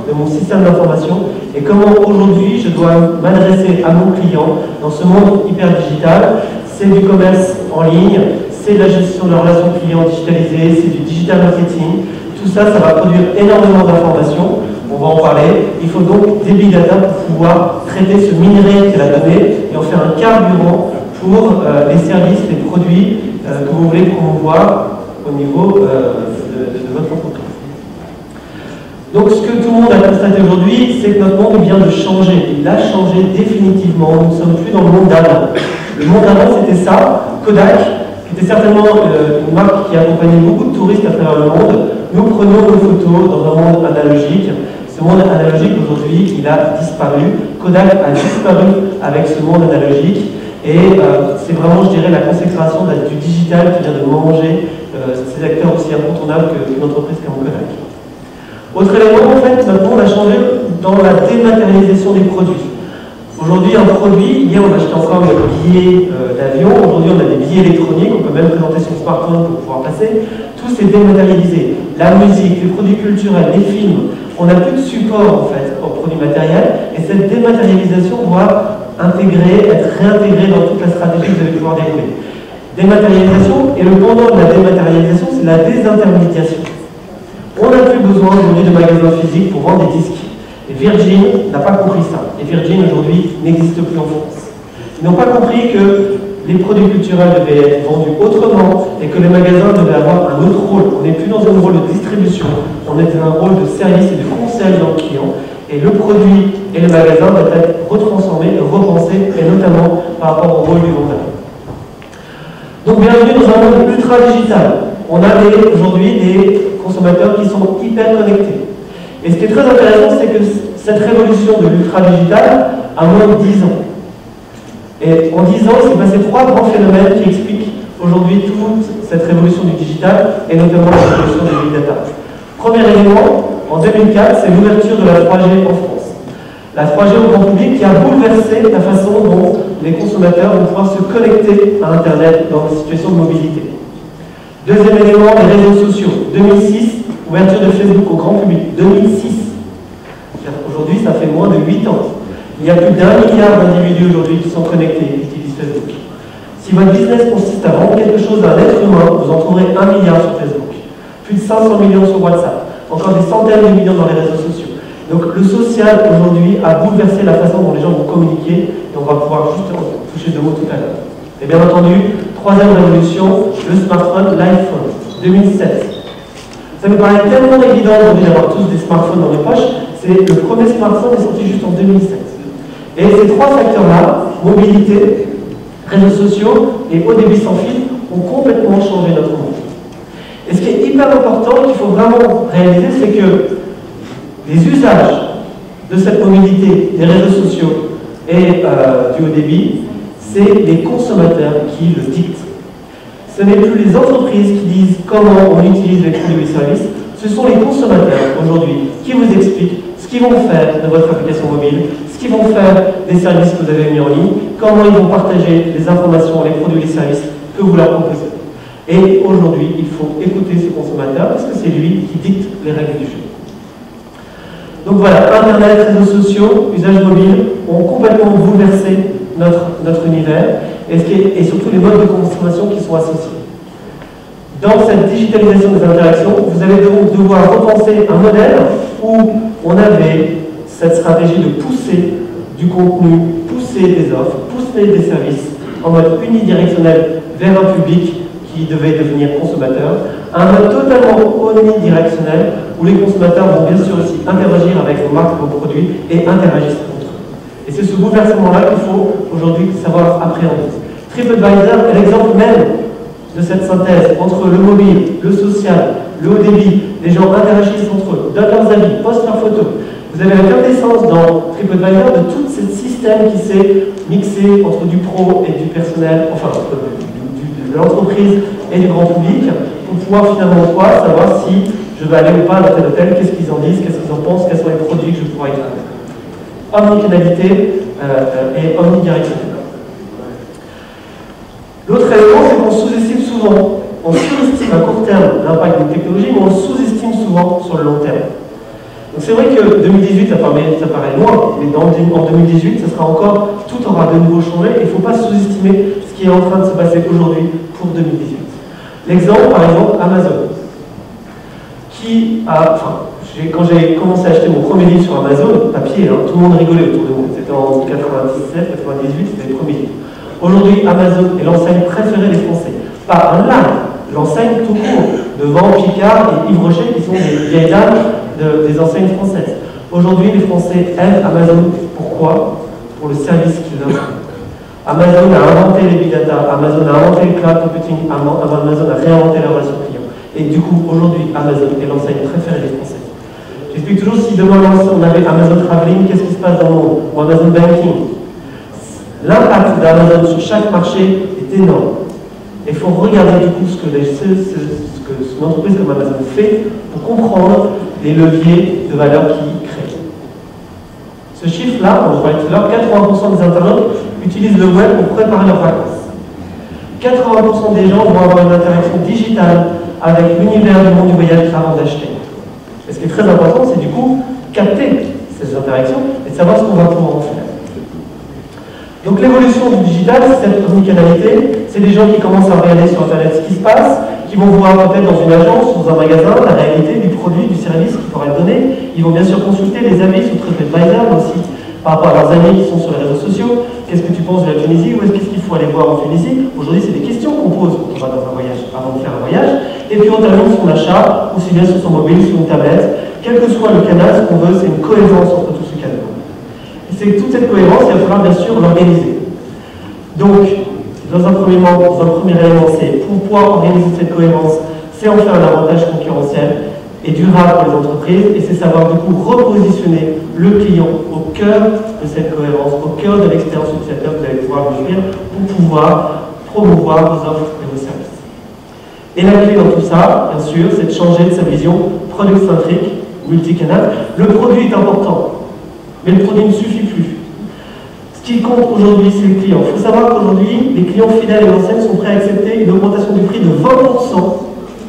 De mon système d'information et comment aujourd'hui je dois m'adresser à mon client dans ce monde hyper digital. C'est du commerce en ligne, c'est de la gestion de la relation client digitalisée, c'est du digital marketing. Tout ça, ça va produire énormément d'informations. On va en parler. Il faut donc des big data pour pouvoir traiter ce minerai qu'est la donnée et en faire un carburant pour les services, les produits que vous voulez promouvoir au niveau de votre entreprise. Donc ce que tout le monde a constaté aujourd'hui, c'est que notre monde vient de changer. Il a changé définitivement. Nous ne sommes plus dans le monde d'avant. Le monde d'avant, c'était ça. Kodak, qui était certainement une marque qui accompagnait beaucoup de touristes à travers le monde. Nous prenions nos photos dans un monde analogique. Ce monde analogique, aujourd'hui, il a disparu. Kodak a disparu avec ce monde analogique. Et c'est vraiment, je dirais, la consécration du digital qui vient de manger ces acteurs aussi incontournables qu'une entreprise comme Kodak. Autre élément, en fait, notre monde a changé dans la dématérialisation des produits. Aujourd'hui, un produit, hier on achetait encore des billets d'avion, aujourd'hui on a des billets électroniques, on peut même présenter son smartphone pour pouvoir passer. Tout s'est dématérialisé. La musique, les produits culturels, les films, on n'a plus de support en fait aux produits matériels et cette dématérialisation doit être réintégrée dans toute la stratégie que vous allez pouvoir dérouler. Dématérialisation, et le pendant de la dématérialisation, c'est la désintermédiation. On n'a plus besoin aujourd'hui de magasins physiques pour vendre des disques. Et Virgin n'a pas compris ça. Et Virgin aujourd'hui n'existe plus en France. Ils n'ont pas compris que les produits culturels devaient être vendus autrement et que les magasins devaient avoir un autre rôle. On n'est plus dans un rôle de distribution, on est dans un rôle de service et de conseil dans le client. Et le produit et le magasin doivent être retransformés, repensés, et notamment par rapport au rôle du vendeur. Donc bienvenue dans un monde ultra digital. On a aujourd'hui des consommateurs qui sont hyper connectés. Et ce qui est très intéressant, c'est que cette révolution de l'ultra-digital a moins de 10 ans. Et en 10 ans, il s'est passé 3 grands phénomènes qui expliquent aujourd'hui toute cette révolution du digital, et notamment la révolution des big data. Premier élément, en 2004, c'est l'ouverture de la 3G en France. La 3G au grand public qui a bouleversé la façon dont les consommateurs vont pouvoir se connecter à Internet dans une situation de mobilité. Deuxième élément, les réseaux sociaux. 2006, ouverture de Facebook au grand public. 2006. Aujourd'hui, ça fait moins de 8 ans. Il y a plus d'1 milliard d'individus aujourd'hui qui sont connectés et qui utilisent Facebook. Si votre business consiste à vendre quelque chose à un être humain, vous en trouverez 1 milliard sur Facebook. Plus de 500 millions sur WhatsApp. Encore des centaines de millions dans les réseaux sociaux. Donc le social aujourd'hui a bouleversé la façon dont les gens vont communiquer et on va pouvoir juste toucher 2 mots tout à l'heure. Et bien entendu, troisième révolution, le smartphone, l'iPhone, 2007. Ça me paraît tellement évident aujourd'hui d'avoir tous des smartphones dans les poches, le premier smartphone est sorti juste en 2007. Et ces 3 facteurs-là, mobilité, réseaux sociaux et haut débit sans fil, ont complètement changé notre monde. Et ce qui est hyper important, qu'il faut vraiment réaliser, c'est que les usages de cette mobilité, des réseaux sociaux et du haut débit, c'est les consommateurs qui le dictent. Ce n'est plus les entreprises qui disent comment on utilise les produits et services, ce sont les consommateurs aujourd'hui qui vous expliquent ce qu'ils vont faire de votre application mobile, ce qu'ils vont faire des services que vous avez mis en ligne, comment ils vont partager les informations, les produits et les services que vous leur proposez. Et aujourd'hui, il faut écouter ce consommateur parce que c'est lui qui dicte les règles du jeu. Donc voilà, Internet, réseaux sociaux, usage mobile ont complètement bouleversé notre univers et surtout les modes de consommation qui sont associés. Dans cette digitalisation des interactions, vous allez donc devoir repenser un modèle où on avait cette stratégie de pousser du contenu, pousser des offres, pousser des services en mode unidirectionnel vers un public qui devait devenir consommateur, un mode totalement omnidirectionnel où les consommateurs vont bien sûr aussi interagir avec vos marques, vos produits et interagissent entre eux. Et c'est ce bouleversement-là qu'il faut aujourd'hui savoir appréhender. TripAdvisor est l'exemple même de cette synthèse entre le mobile, le social, le haut débit. Les gens interagissent entre eux, donnent leurs avis, postent leurs photos. Vous avez la quintessence dans TripAdvisor de tout ce système qui s'est mixé entre du pro et du personnel, enfin de l'entreprise et du grand public, pour pouvoir finalement savoir si je vais aller ou pas dans tel hôtel, qu'est-ce qu'ils en disent, qu'est-ce qu'ils en pensent, quels sont les produits que je pourrais utiliser. omnicanalité et omnidirectionnelle. L'autre élément, c'est qu'on sous-estime souvent, on surestime à court terme l'impact des technologies, mais on le sous-estime souvent sur le long terme. Donc c'est vrai que 2018, ça paraît loin, mais en 2018, ça sera encore, tout aura de nouveau changé, et il ne faut pas sous-estimer ce qui est en train de se passer aujourd'hui pour 2018. L'exemple, par exemple, Amazon, qui a, quand j'ai commencé à acheter mon premier livre sur Amazon, papier, tout le monde rigolait autour de moi, c'était en 97, 98, c'était les premiers livres. Aujourd'hui, Amazon est l'enseigne préférée des Français. Pas un large, l'enseigne tout court, devant Picard et Yves Rocher, qui sont des vieilles dames des enseignes françaises. Aujourd'hui, les Français aiment Amazon. Pourquoi? Pour le service qu'ils offrent. Amazon a inventé les big data, Amazon a inventé le cloud computing, Amazon a réinventé la relation client. Et du coup, aujourd'hui, Amazon est l'enseigne préférée des Français. J'explique toujours, si demain on avait Amazon Traveling, qu'est-ce qui se passe dans le monde? Ou Amazon Banking. L'impact d'Amazon sur chaque marché est énorme. Il faut regarder du coup ce que une entreprise comme Amazon fait pour comprendre les leviers de valeur qu'il crée. Ce chiffre-là, on parlait tout à l'heure, 80% des internautes utilisent le web pour préparer leurs vacances. 80% des gens vont avoir une interaction digitale avec l'univers du monde du voyage avant d'acheter. Et ce qui est très important, c'est du coup capter ces interactions et de savoir ce qu'on va pouvoir en faire. Donc l'évolution du digital, cette omnicanalité, c'est des gens qui commencent à regarder sur Internet ce qui se passe, qui vont voir peut-être dans une agence, dans un magasin, la réalité du produit, du service qui pourrait être donné. Ils vont bien sûr consulter les avis sur TripAdvisor, mais aussi par rapport à leurs amis qui sont sur les réseaux sociaux. Qu'est-ce que tu penses de la Tunisie? Où est-ce qu'il faut aller voir en Tunisie? Aujourd'hui, c'est des questions qu'on pose quand on va dans un voyage, avant de faire un voyage. Et puis on termine son achat, aussi bien sur son mobile, sur une tablette. Quel que soit le canal, ce qu'on veut, c'est une cohérence entre tous ces canaux. Et c'est toute cette cohérence, il va falloir bien sûr l'organiser. Donc, dans un premier élément, c'est pour pouvoir organiser cette cohérence, c'est en faire un avantage concurrentiel et durable pour les entreprises, et c'est savoir du coup repositionner le client au cœur de cette cohérence, au cœur de l'expérience utilisateur que vous allez pouvoir construire pour pouvoir promouvoir vos offres et vos services. Et la clé dans tout ça, bien sûr, c'est de changer de sa vision product-centrique, multicanal. Le produit est important, mais le produit ne suffit plus. Ce qui compte aujourd'hui, c'est le client. Il faut savoir qu'aujourd'hui, les clients fidèles et enseignes sont prêts à accepter une augmentation du prix de 20%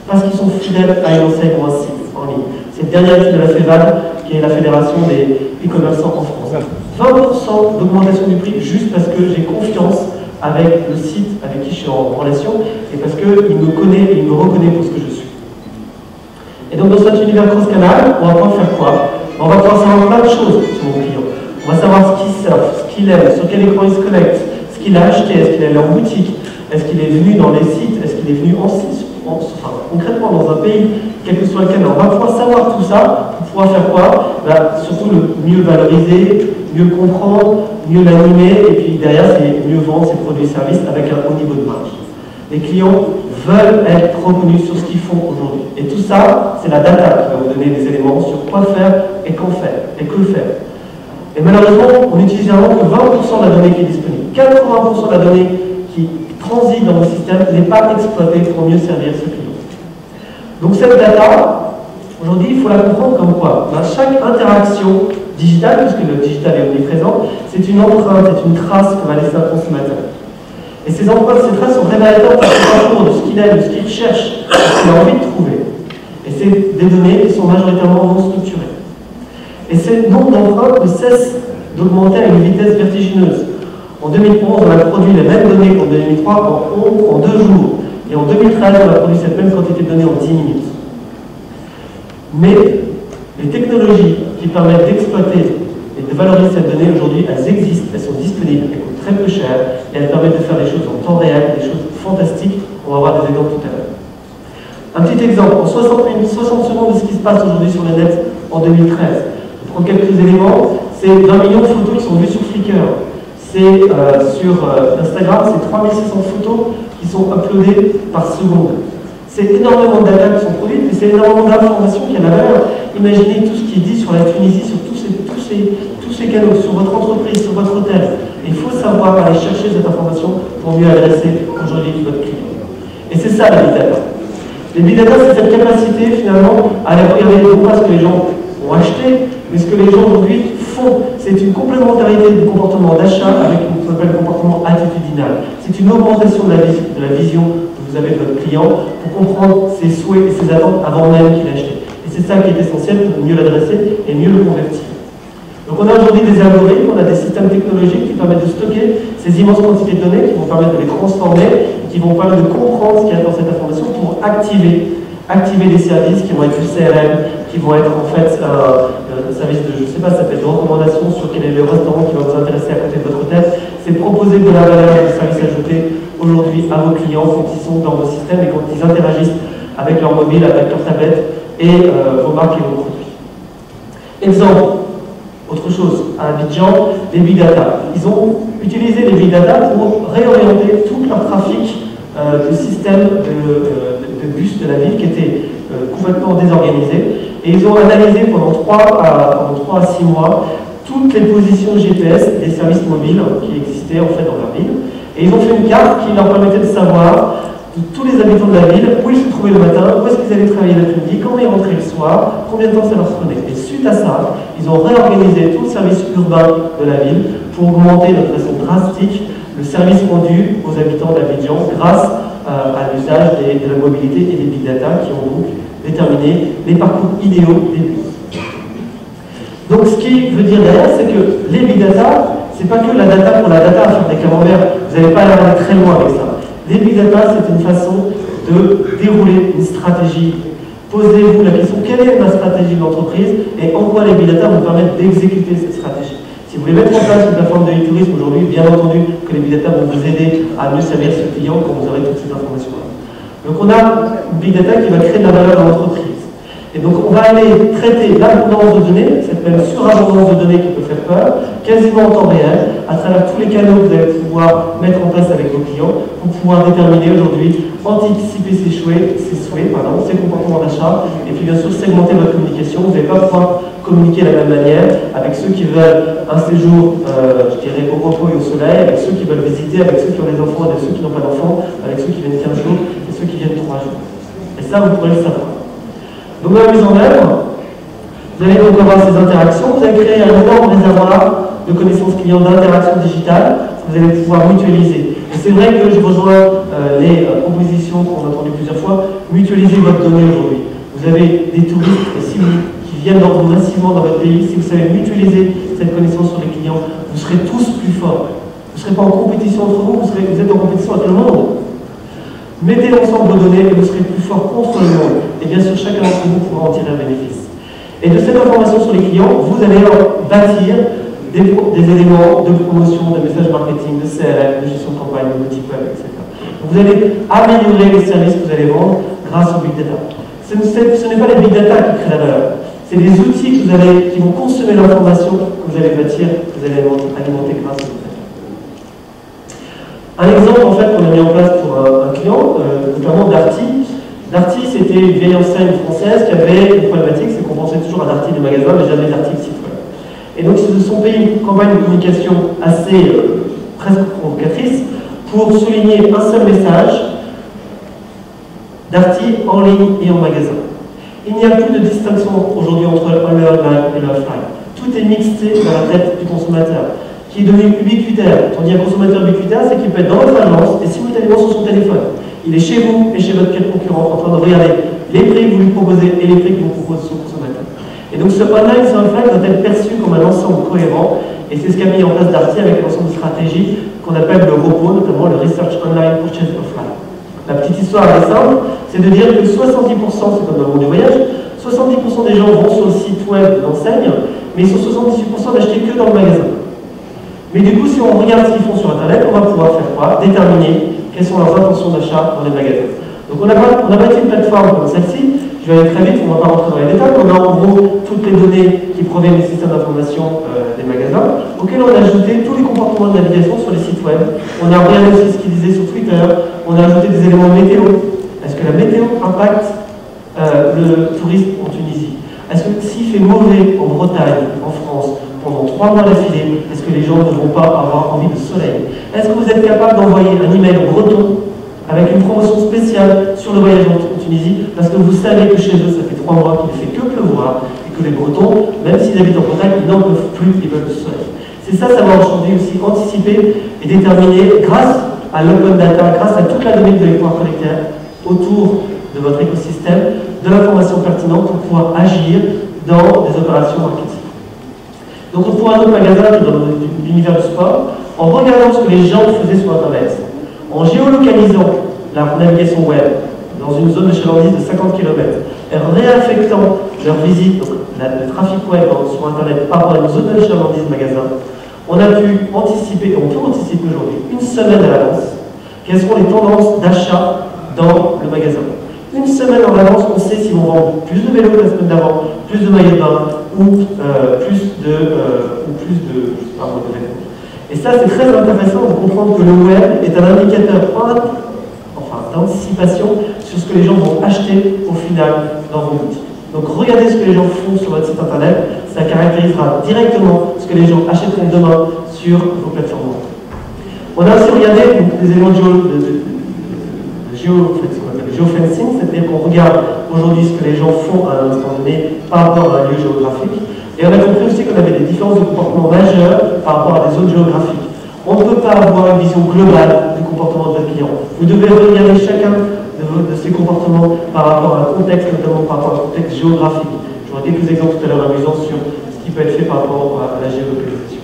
parce qu'ils sont fidèles à une enseigne ou un site en ligne. C'est le dernier étude de la FEVAD, qui est la Fédération des e-commerçants en France. 20% d'augmentation du prix juste parce que j'ai confiance avec le site avec qui je suis en relation et parce qu'il me connaît et il me reconnaît pour ce que je suis. Et donc dans cet univers cross-canal, on va pouvoir faire quoi? On va pouvoir savoir plein de choses sur mon client. On va savoir ce qu'il surfe, ce qu'il aime, sur quel écran il se connecte, ce qu'il a acheté, est-ce qu'il est allé en boutique, est-ce qu'il est venu dans les sites, est-ce qu'il est venu concrètement dans un pays, quel que soit le canal. On va pouvoir savoir tout ça pour pouvoir faire quoi? Surtout le mieux valoriser, mieux comprendre, mieux l'animer, et puis derrière, c'est mieux vendre ses produits et services avec un haut niveau de marge. Les clients veulent être reconnus sur ce qu'ils font aujourd'hui. Et tout ça, c'est la data qui va vous donner des éléments sur quoi faire et quand faire et que faire. Et malheureusement, on n'utilise vraiment que 20% de la donnée qui est disponible. 80% de la donnée qui transite dans le système n'est pas exploitée pour mieux servir ce client. Donc cette data, aujourd'hui, il faut la comprendre comme quoi? Chaque interaction digitale, puisque le digital est omniprésent, c'est une empreinte, c'est une trace que va laisser un consommateur. Et ces empreintes, ces traces sont révélateurs de ce qu'il aime, de ce qu'il cherche, de ce qu'il a envie de trouver. Et c'est des données qui sont majoritairement non structurées. Et ce nombre d'empreintes ne cesse d'augmenter à une vitesse vertigineuse. En 2011, on a produit les mêmes données qu'en 2003 en 2 jours. Et en 2013, on a produit cette même quantité de données en 10 minutes. Mais les technologies qui permettent d'exploiter et de valoriser cette donnée aujourd'hui, elles existent, elles sont disponibles, elles coûtent très peu cher et elles permettent de faire des choses en temps réel, des choses fantastiques. On va voir des exemples tout à l'heure. Un petit exemple, en 60 secondes de ce qui se passe aujourd'hui sur le net en 2013. Je prends quelques éléments, c'est 20 millions de photos qui sont vues sur Flickr. C'est sur Instagram, c'est 3600 photos qui sont uploadées par seconde. C'est énormément de data qui sont produites et c'est énormément d'informations qui a la valeur. Imaginez tout ce qui est dit sur la Tunisie, sur tous ces canaux, sur votre entreprise, sur votre hôtel. Et il faut savoir aller chercher cette information pour mieux adresser aujourd'hui votre client. Et c'est ça la big data. Les big data, c'est cette capacité finalement à aller regarder non pas ce que les gens ont acheté, mais ce que les gens aujourd'hui fond, c'est une complémentarité du comportement d'achat avec ce qu'on appelle le comportement attitudinal. C'est une augmentation de la vision que vous avez de votre client pour comprendre ses souhaits et ses attentes avant même qu'il achète. Et c'est ça qui est essentiel pour mieux l'adresser et mieux le convertir. Donc on a aujourd'hui des algorithmes, on a des systèmes technologiques qui permettent de stocker ces immenses quantités de données, qui vont permettre de les transformer, qui vont permettre de comprendre ce qu'il y a dans cette information pour activer des services qui vont être du CRM, qui vont être en fait un service de, je ne sais pas, ça peut être de recommandation sur quel est le restaurant qui va vous intéresser à côté de votre hôtel. C'est proposer de la valeur et du service ajouté aujourd'hui à vos clients quand ils sont dans vos systèmes et quand ils interagissent avec leur mobile, avec leur tablette et vos marques et vos produits. Exemple. Autre chose, à Abidjan, les big data. Ils ont utilisé les big data pour réorienter tout leur trafic de système de bus de la ville qui était complètement désorganisé. Et ils ont analysé pendant 3 à 6 mois toutes les positions GPS des services mobiles qui existaient en fait dans leur ville. Et ils ont fait une carte qui leur permettait de savoir de tous les habitants de la ville, où ils se trouvaient le matin, où est-ce qu'ils allaient travailler l'après-midi, comment ils rentraient le soir, combien de temps ça leur prenait. Et suite à ça, ils ont réorganisé tout le service urbain de la ville pour augmenter de façon drastique le service rendu aux habitants d'Abidjan grâce à l'usage de la mobilité et des big data qui ont donc déterminé les parcours idéaux des bus. Donc ce qui veut dire derrière, c'est que les big data, c'est pas que la data pour la data, faire des camemberts, vous n'allez pas aller très loin avec ça. Les big data, c'est une façon de dérouler une stratégie. Posez-vous la question, quelle est ma stratégie d'entreprise et en quoi les big data vont permettre d'exécuter cette stratégie. Si vous voulez mettre en place une plateforme de e-tourisme aujourd'hui, bien entendu que les big data vont vous aider à mieux servir ce client quand vous aurez toutes ces informations-là. Donc on a une big data qui va créer de la valeur dans l'entreprise. Et donc on va aller traiter l'abondance de données, cette même surabondance de données qui peut faire peur, quasiment en temps réel, à travers tous les canaux que vous allez pouvoir mettre en place avec vos clients pour pouvoir déterminer aujourd'hui, anticiper ses souhaits, ses comportements d'achat, et puis bien sûr segmenter votre communication. Vous n'allez pas pouvoir communiquer de la même manière avec ceux qui veulent un séjour, je dirais, au repos et au soleil, avec ceux qui veulent visiter, avec ceux qui ont des enfants, avec ceux qui n'ont pas d'enfants, avec ceux qui viennent 15 jours et ceux qui viennent 3 jours. Et ça, vous pourrez le savoir. Donc dans la mise en œuvre, vous allez donc avoir ces interactions, vous allez créer un énorme réservoir de connaissances clients d'interaction digitale que vous allez pouvoir mutualiser. Et c'est vrai que je rejoins les propositions qu'on a entendues plusieurs fois, mutualiser votre donnée aujourd'hui. Vous avez des touristes qui viennent massivement dans votre pays, si vous savez mutualiser cette connaissance sur les clients, vous serez tous plus forts. Vous ne serez pas en compétition entre vous, vous êtes en compétition avec le monde. Mettez l'ensemble vos données et vous serez plus fort contre le monde. Et bien sûr, chacun d'entre vous pourra en tirer un bénéfice. Et de cette information sur les clients, vous allez bâtir des éléments de promotion, de message marketing, de CRM, de gestion de campagne, de boutique web, etc. Donc vous allez améliorer les services que vous allez vendre grâce au big data. Ce n'est pas les big data qui créent la valeur. C'est des outils qui vont consommer l'information que vous allez bâtir, que vous allez alimenter grâce au big data. Un exemple en fait qu'on a mis en place pour un client, notamment Darty. Darty, c'était une vieille enseigne française qui avait une problématique, c'est qu'on pensait toujours à Darty du magasin, mais jamais Darty le site web. Et donc ils se sont payés une campagne de communication assez presque provocatrice pour souligner un seul message, Darty en ligne et en magasin. Il n'y a plus de distinction aujourd'hui entre le online et l'offline. Tout est mixé dans la tête du consommateur, qui est devenu ubiquitaire. Quand on dit un consommateur ubiquitaire, c'est qu'il peut être dans votre agence et simultanément sur son téléphone. Il est chez vous et chez votre concurrent en train de regarder les prix que vous lui proposez et les prix que vous propose son consommateur. Et donc ce online sur offline doit être perçu comme un ensemble cohérent et c'est ce qu'a mis en place Darty avec un ensemble de stratégies qu'on appelle le ROPO, notamment le Research Online Purchase Offline. La petite histoire est simple, c'est de dire que 70%, c'est comme dans le monde du voyage, 70% des gens vont sur le site web de l'enseigne, mais ils sont 78% d'acheter que dans le magasin. Mais du coup, si on regarde ce qu'ils font sur Internet, on va pouvoir faire quoi? Déterminer quelles sont leurs intentions d'achat dans les magasins. Donc on a bâti une plateforme comme celle-ci, je vais aller très vite, on ne va pas rentrer dans les détails, on a en gros toutes les données qui proviennent des systèmes d'information des magasins, auxquels on a ajouté tous les comportements de navigation sur les sites web. On a regardé aussi ce qu'ils disaient sur Twitter, on a ajouté des éléments météo. Est-ce que la météo impacte le tourisme en Tunisie? Est-ce que s'il fait mauvais en Bretagne, en France, pendant 3 mois d'affilée, est-ce que les gens ne vont pas avoir envie de soleil? Est-ce que vous êtes capable d'envoyer un email breton avec une promotion spéciale sur le voyage en Tunisie parce que vous savez que chez eux, ça fait 3 mois qu'il ne fait que pleuvoir et que les Bretons, même s'ils habitent en Bretagne, ils n'en peuvent plus, ils veulent du soleil. C'est ça, ça va aujourd'hui aussi anticiper et déterminer, grâce à l'open data, grâce à toute la donnée que vous allez pouvoir collecter autour de votre écosystème, de l'information pertinente pour pouvoir agir dans des opérations marketing. Donc on trouve un autre magasin dans l'univers du sport, en regardant ce que les gens faisaient sur Internet, en géolocalisant la navigation web dans une zone de chalandise de 50 km, et en réaffectant leur visite, donc le trafic web sur Internet par rapport à une zone de chalandise magasin, on a pu anticiper, on peut anticiper aujourd'hui, une semaine à l'avance, quelles seront les tendances d'achat dans le magasin. Une semaine en avance, on sait si on vend plus de vélos que la semaine d'avant, plus de maillots de bain ou plus de vêtements. Et ça, c'est très intéressant de comprendre que le web est un indicateur d'anticipation sur ce que les gens vont acheter au final dans vos boutiques. Donc regardez ce que les gens font sur votre site internet, ça caractérisera directement ce que les gens achèteront demain sur vos plateformes. On a aussi regardé des éléments de geofencing, c'est-à-dire qu'on regarde aujourd'hui ce que les gens font à un instant donné par rapport à un lieu géographique. Et on a compris aussi qu'on avait des différences de comportement majeures par rapport à des zones géographiques. On ne peut pas avoir une vision globale du comportement de votre client. Vous devez regarder chacun de ces comportements par rapport à un contexte, notamment par rapport à un contexte géographique. J'aurai quelques exemples tout à l'heure amusants sur ce qui peut être fait par rapport à la géolocalisation.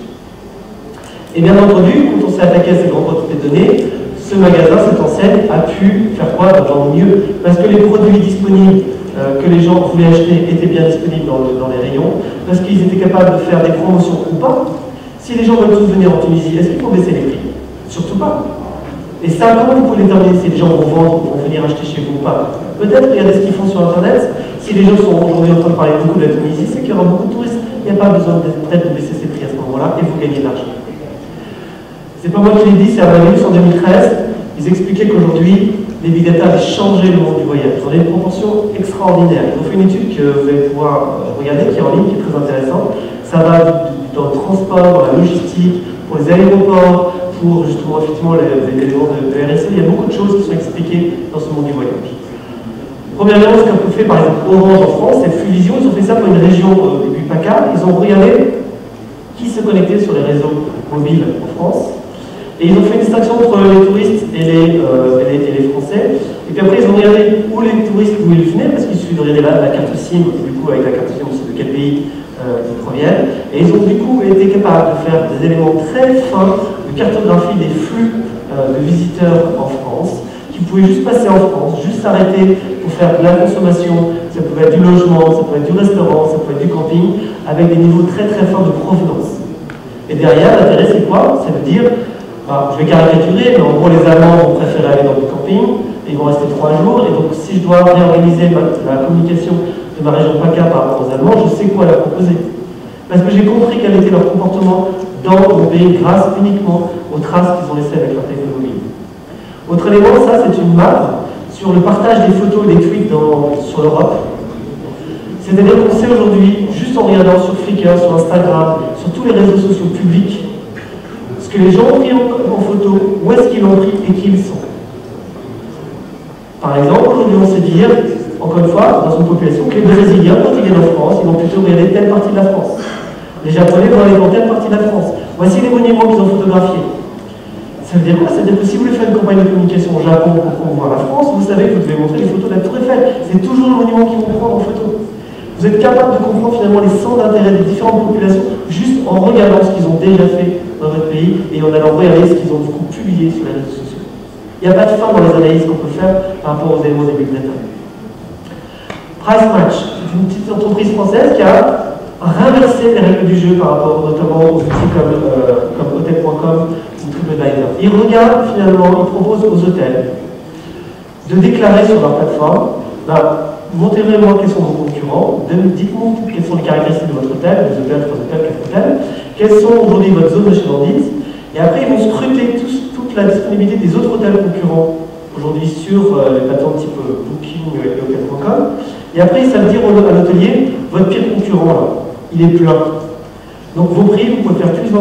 Et bien entendu, quand on s'est attaqué à ces grandes quantités de données, ce magasin, cette enseigne, a pu faire quoi? Vendre mieux, parce que les produits disponibles que les gens voulaient acheter étaient bien disponibles dans les rayons, parce qu'ils étaient capables de faire des promotions ou pas. Si les gens veulent tous venir en Tunisie, est-ce qu'il faut baisser les prix? Surtout pas. Et ça, comment vous pouvez déterminer si les gens vont vendre ou vont venir acheter chez vous ou pas? Peut-être regardez ce qu'ils font sur Internet. Si les gens sont aujourd'hui en train de parler beaucoup de la Tunisie, c'est qu'il y aura beaucoup de touristes. Il n'y a pas besoin peut-être de baisser ses prix à ce moment-là et vous gagnez de l'argent. C'est pas moi qui l'ai dit, c'est Avalus en 2013. Ils expliquaient qu'aujourd'hui, les big data avaient changé le monde du voyage dans des proportions extraordinaires. Ils ont fait une étude que vous allez pouvoir regarder, qui est en ligne, qui est très intéressante. Ça va dans le transport, dans la logistique, pour les aéroports, pour justement effectivement les éléments de RSE. Il y a beaucoup de choses qui sont expliquées dans ce monde du voyage. Premièrement, ce qu'a fait par exemple Orange en France, c'est Fuvision. Ils ont fait ça pour une région du PACA. Ils ont regardé qui se connectait sur les réseaux mobiles en France. Et ils ont fait une distinction entre les touristes et les Français. Et puis après, ils ont regardé où les touristes, où ils venaient, parce qu'il suffit de regarder la carte SIM, du coup, avec la carte SIM, on sait de quel pays ils proviennent. Et ils ont du coup été capables de faire des éléments très fins de cartographie des flux de visiteurs en France, qui pouvaient juste passer en France, juste s'arrêter pour faire de la consommation. Ça pouvait être du logement, ça pouvait être du restaurant, ça pouvait être du camping, avec des niveaux très très fins de provenance. Et derrière, l'intérêt, c'est quoi? C'est de dire, je vais caricaturer, mais en gros, les Allemands vont préférer aller dans le camping, et ils vont rester 3 jours, et donc si je dois réorganiser la communication de ma région PACA par rapport aux Allemands, je sais quoi leur proposer. Parce que j'ai compris quel était leur comportement dans mon pays grâce uniquement aux traces qu'ils ont laissées avec leur technologie. Autre élément, ça c'est une map sur le partage des photos et des tweets sur l'Europe. C'est-à-dire qu'on sait aujourd'hui, juste en regardant sur Flickr, sur Instagram, sur tous les réseaux sociaux publics, ce que les gens ont pris en photo, où est-ce qu'ils l'ont pris et qui ils sont. Par exemple, aujourd'hui on sait dire, encore une fois, dans une population, que les Brésiliens, quand ils viennent en France, ils vont plutôt regarder telle partie de la France. Les Japonais vont aller dans telle partie de la France. Voici les monuments qu'ils ont photographiés. Ça veut dire quoi? Ça veut dire que si vous voulez faire une campagne de communication au Japon pour promouvoir la France, vous savez que vous devez montrer les photos de la Tour Eiffel. C'est toujours le monument qu'ils vont prendre en photo. Vous êtes capable de comprendre finalement les centres d'intérêt des différentes populations juste en regardant ce qu'ils ont déjà fait dans votre pays et en allant regarder ce qu'ils ont du coup publié sur les réseaux sociaux. Il n'y a pas de fin dans les analyses qu'on peut faire par rapport aux éléments des big data. Price Match, c'est une petite entreprise française qui a renversé les règles du jeu par rapport notamment aux outils comme Hotel.com ou TripAdvisor. Ils regardent finalement, ils proposent aux hôtels de déclarer sur leur plateforme, montrez-moi quels sont vos concurrents, dites-moi quelles sont les caractéristiques de votre hôtel, 2 hôtels, 3 hôtels, 4 hôtels, quelles sont aujourd'hui votre zone de chalandise, et après ils vont scruter toute la disponibilité des autres hôtels concurrents aujourd'hui sur les plateformes type Booking et Hotel.com, et après ils savent dire à l'hôtelier, votre pire concurrent là, il est plein. Donc vos prix, vous pouvez faire plus 20%.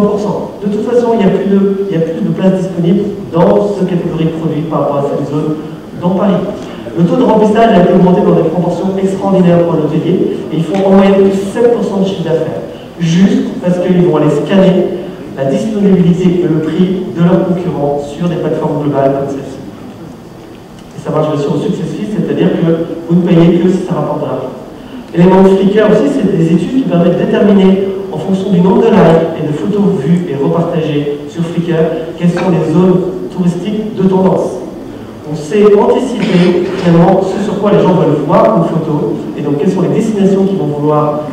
De toute façon, il y a plus de places disponibles dans cette catégorie de produits par rapport à cette zone dans Paris. Le taux de remplissage a été augmenté dans des proportions extraordinaires pour l'hôtelier et ils font en moyenne plus 7% de chiffre d'affaires, juste parce qu'ils vont aller scanner la disponibilité et le prix de leurs concurrents sur des plateformes globales comme celle-ci. Et ça marche aussi au success fee, c'est-à-dire que vous ne payez que si ça rapporte de l'argent. L'élément de Flickr aussi, c'est des études qui permettent de déterminer, en fonction du nombre de likes et de photos vues et repartagées sur Flickr, quelles sont les zones touristiques de tendance. On sait anticiper finalement ce sur quoi les gens veulent voir une photo, et donc quelles sont les destinations qu'ils vont vouloir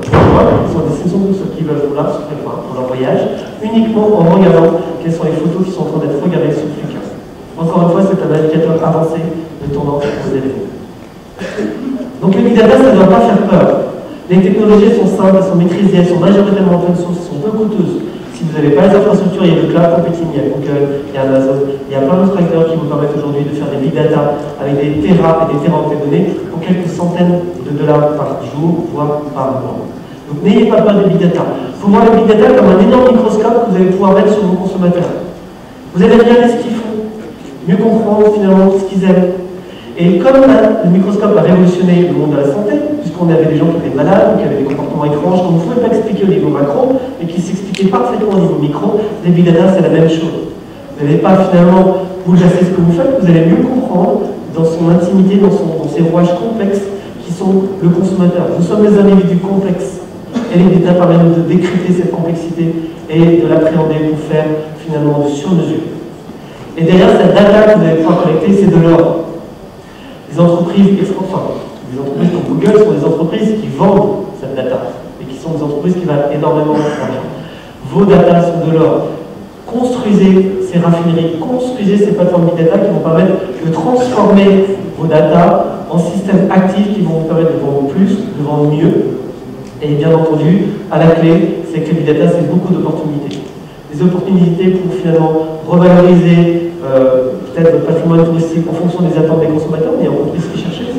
voir, quelles sont les destinations qu'ils veulent vouloir pour leur voyage, uniquement en regardant quelles sont les photos qui sont en train d'être regardées sur Flickr. Encore une fois, c'est un indicateur avancé de tendance aux éléments. Donc le big data, ça ne doit pas faire peur. Les technologies sont simples, elles sont maîtrisées, elles sont majoritairement open source, elles sont peu coûteuses. Si vous n'avez pas les infrastructures, il y a le cloud computing, il y a Google, il y a Amazon, il y a plein d'autres acteurs qui vous permettent aujourd'hui de faire des big data avec des terras et des teraoctets de données pour quelques centaines de dollars par jour, voire par mois. Donc n'ayez pas peur des big data. Il faut voir les big data comme un énorme microscope que vous allez pouvoir mettre sur vos consommateurs. Vous allez regarder ce qu'ils font, mieux comprendre finalement ce qu'ils aiment. Et comme le microscope a révolutionné le monde de la santé, puisqu'on avait des gens qui étaient malades, qui avaient des comportements étranges qu'on ne pouvait pas expliquer au niveau macro, mais qui s'expliquaient parfaitement au niveau micro, les big data c'est la même chose. Vous n'allez pas finalement bouleverser ce que vous faites, vous allez mieux comprendre dans son intimité, dans ses rouages complexes, qui sont le consommateur. Nous sommes des individus complexes. Et les big data permettent de décrypter cette complexité et de l'appréhender pour faire finalement de sur-mesure. Et derrière cette data que vous allez pouvoir collecter, c'est de l'or. Les entreprises comme Google sont des entreprises qui vendent cette data et qui sont des entreprises qui valent énormément d'argent. Vos data sont de l'or. Construisez ces raffineries, construisez ces plateformes big data qui vont permettre de transformer vos data en systèmes actifs qui vont vous permettre de vendre plus, de vendre mieux. Et bien entendu, à la clé, c'est que les big data, c'est beaucoup d'opportunités. Des opportunités pour finalement revaloriser peut-être votre patrimoine touristique en fonction des attentes des consommateurs, mais en compris ce qu'ils cherchaient,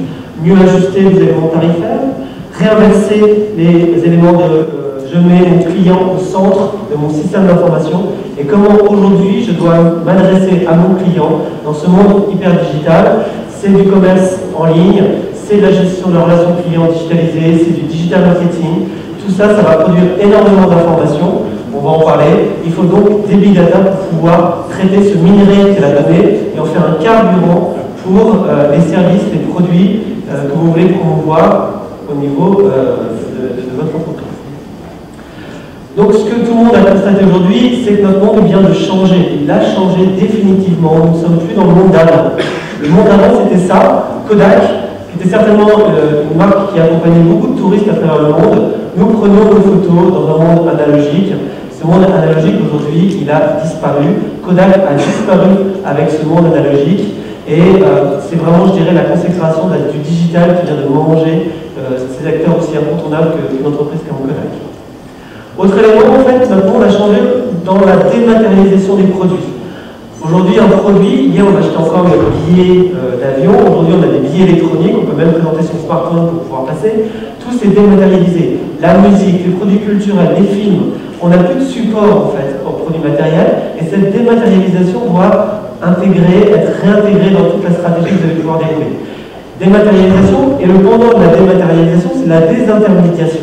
mieux ajuster vos éléments tarifaires, réinverser les éléments de je mets mon client au centre de mon système d'information et comment aujourd'hui je dois m'adresser à mon client dans ce monde hyper digital. C'est du commerce en ligne, c'est de la gestion de la relation client digitalisée, c'est du digital marketing. Tout ça, ça va produire énormément d'informations. On va en parler. Il faut donc des big data pour pouvoir traiter ce minerai qu'est la donnée et en faire un carburant pour les services, les produits que vous voulez promouvoir au niveau de votre entreprise. Donc ce que tout le monde a constaté aujourd'hui, c'est que notre monde vient de changer. Il a changé définitivement. Nous ne sommes plus dans le monde d'avant. Le monde d'avant, c'était ça. Kodak, qui était certainement une marque qui accompagnait beaucoup de touristes à travers le monde. Nous prenons nos photos dans un monde analogique. Ce monde analogique, aujourd'hui, il a disparu. Kodak a disparu avec ce monde analogique. Et c'est vraiment, je dirais, la consécration du digital qui vient de manger ces acteurs aussi incontournables qu'une entreprise comme Kodak. Autre élément, en fait, notre monde a changé dans la dématérialisation des produits. Aujourd'hui, un produit, hier on achetait encore des billets d'avion, aujourd'hui on a des billets électroniques, on peut même présenter son smartphone pour pouvoir passer. Tout s'est dématérialisé. La musique, les produits culturels, les films, on n'a plus de support en fait aux produits matériels et cette dématérialisation doit être réintégrée dans toute la stratégie que vous allez pouvoir dérouler. Dématérialisation, et le pendant de la dématérialisation, c'est la désintermédiation.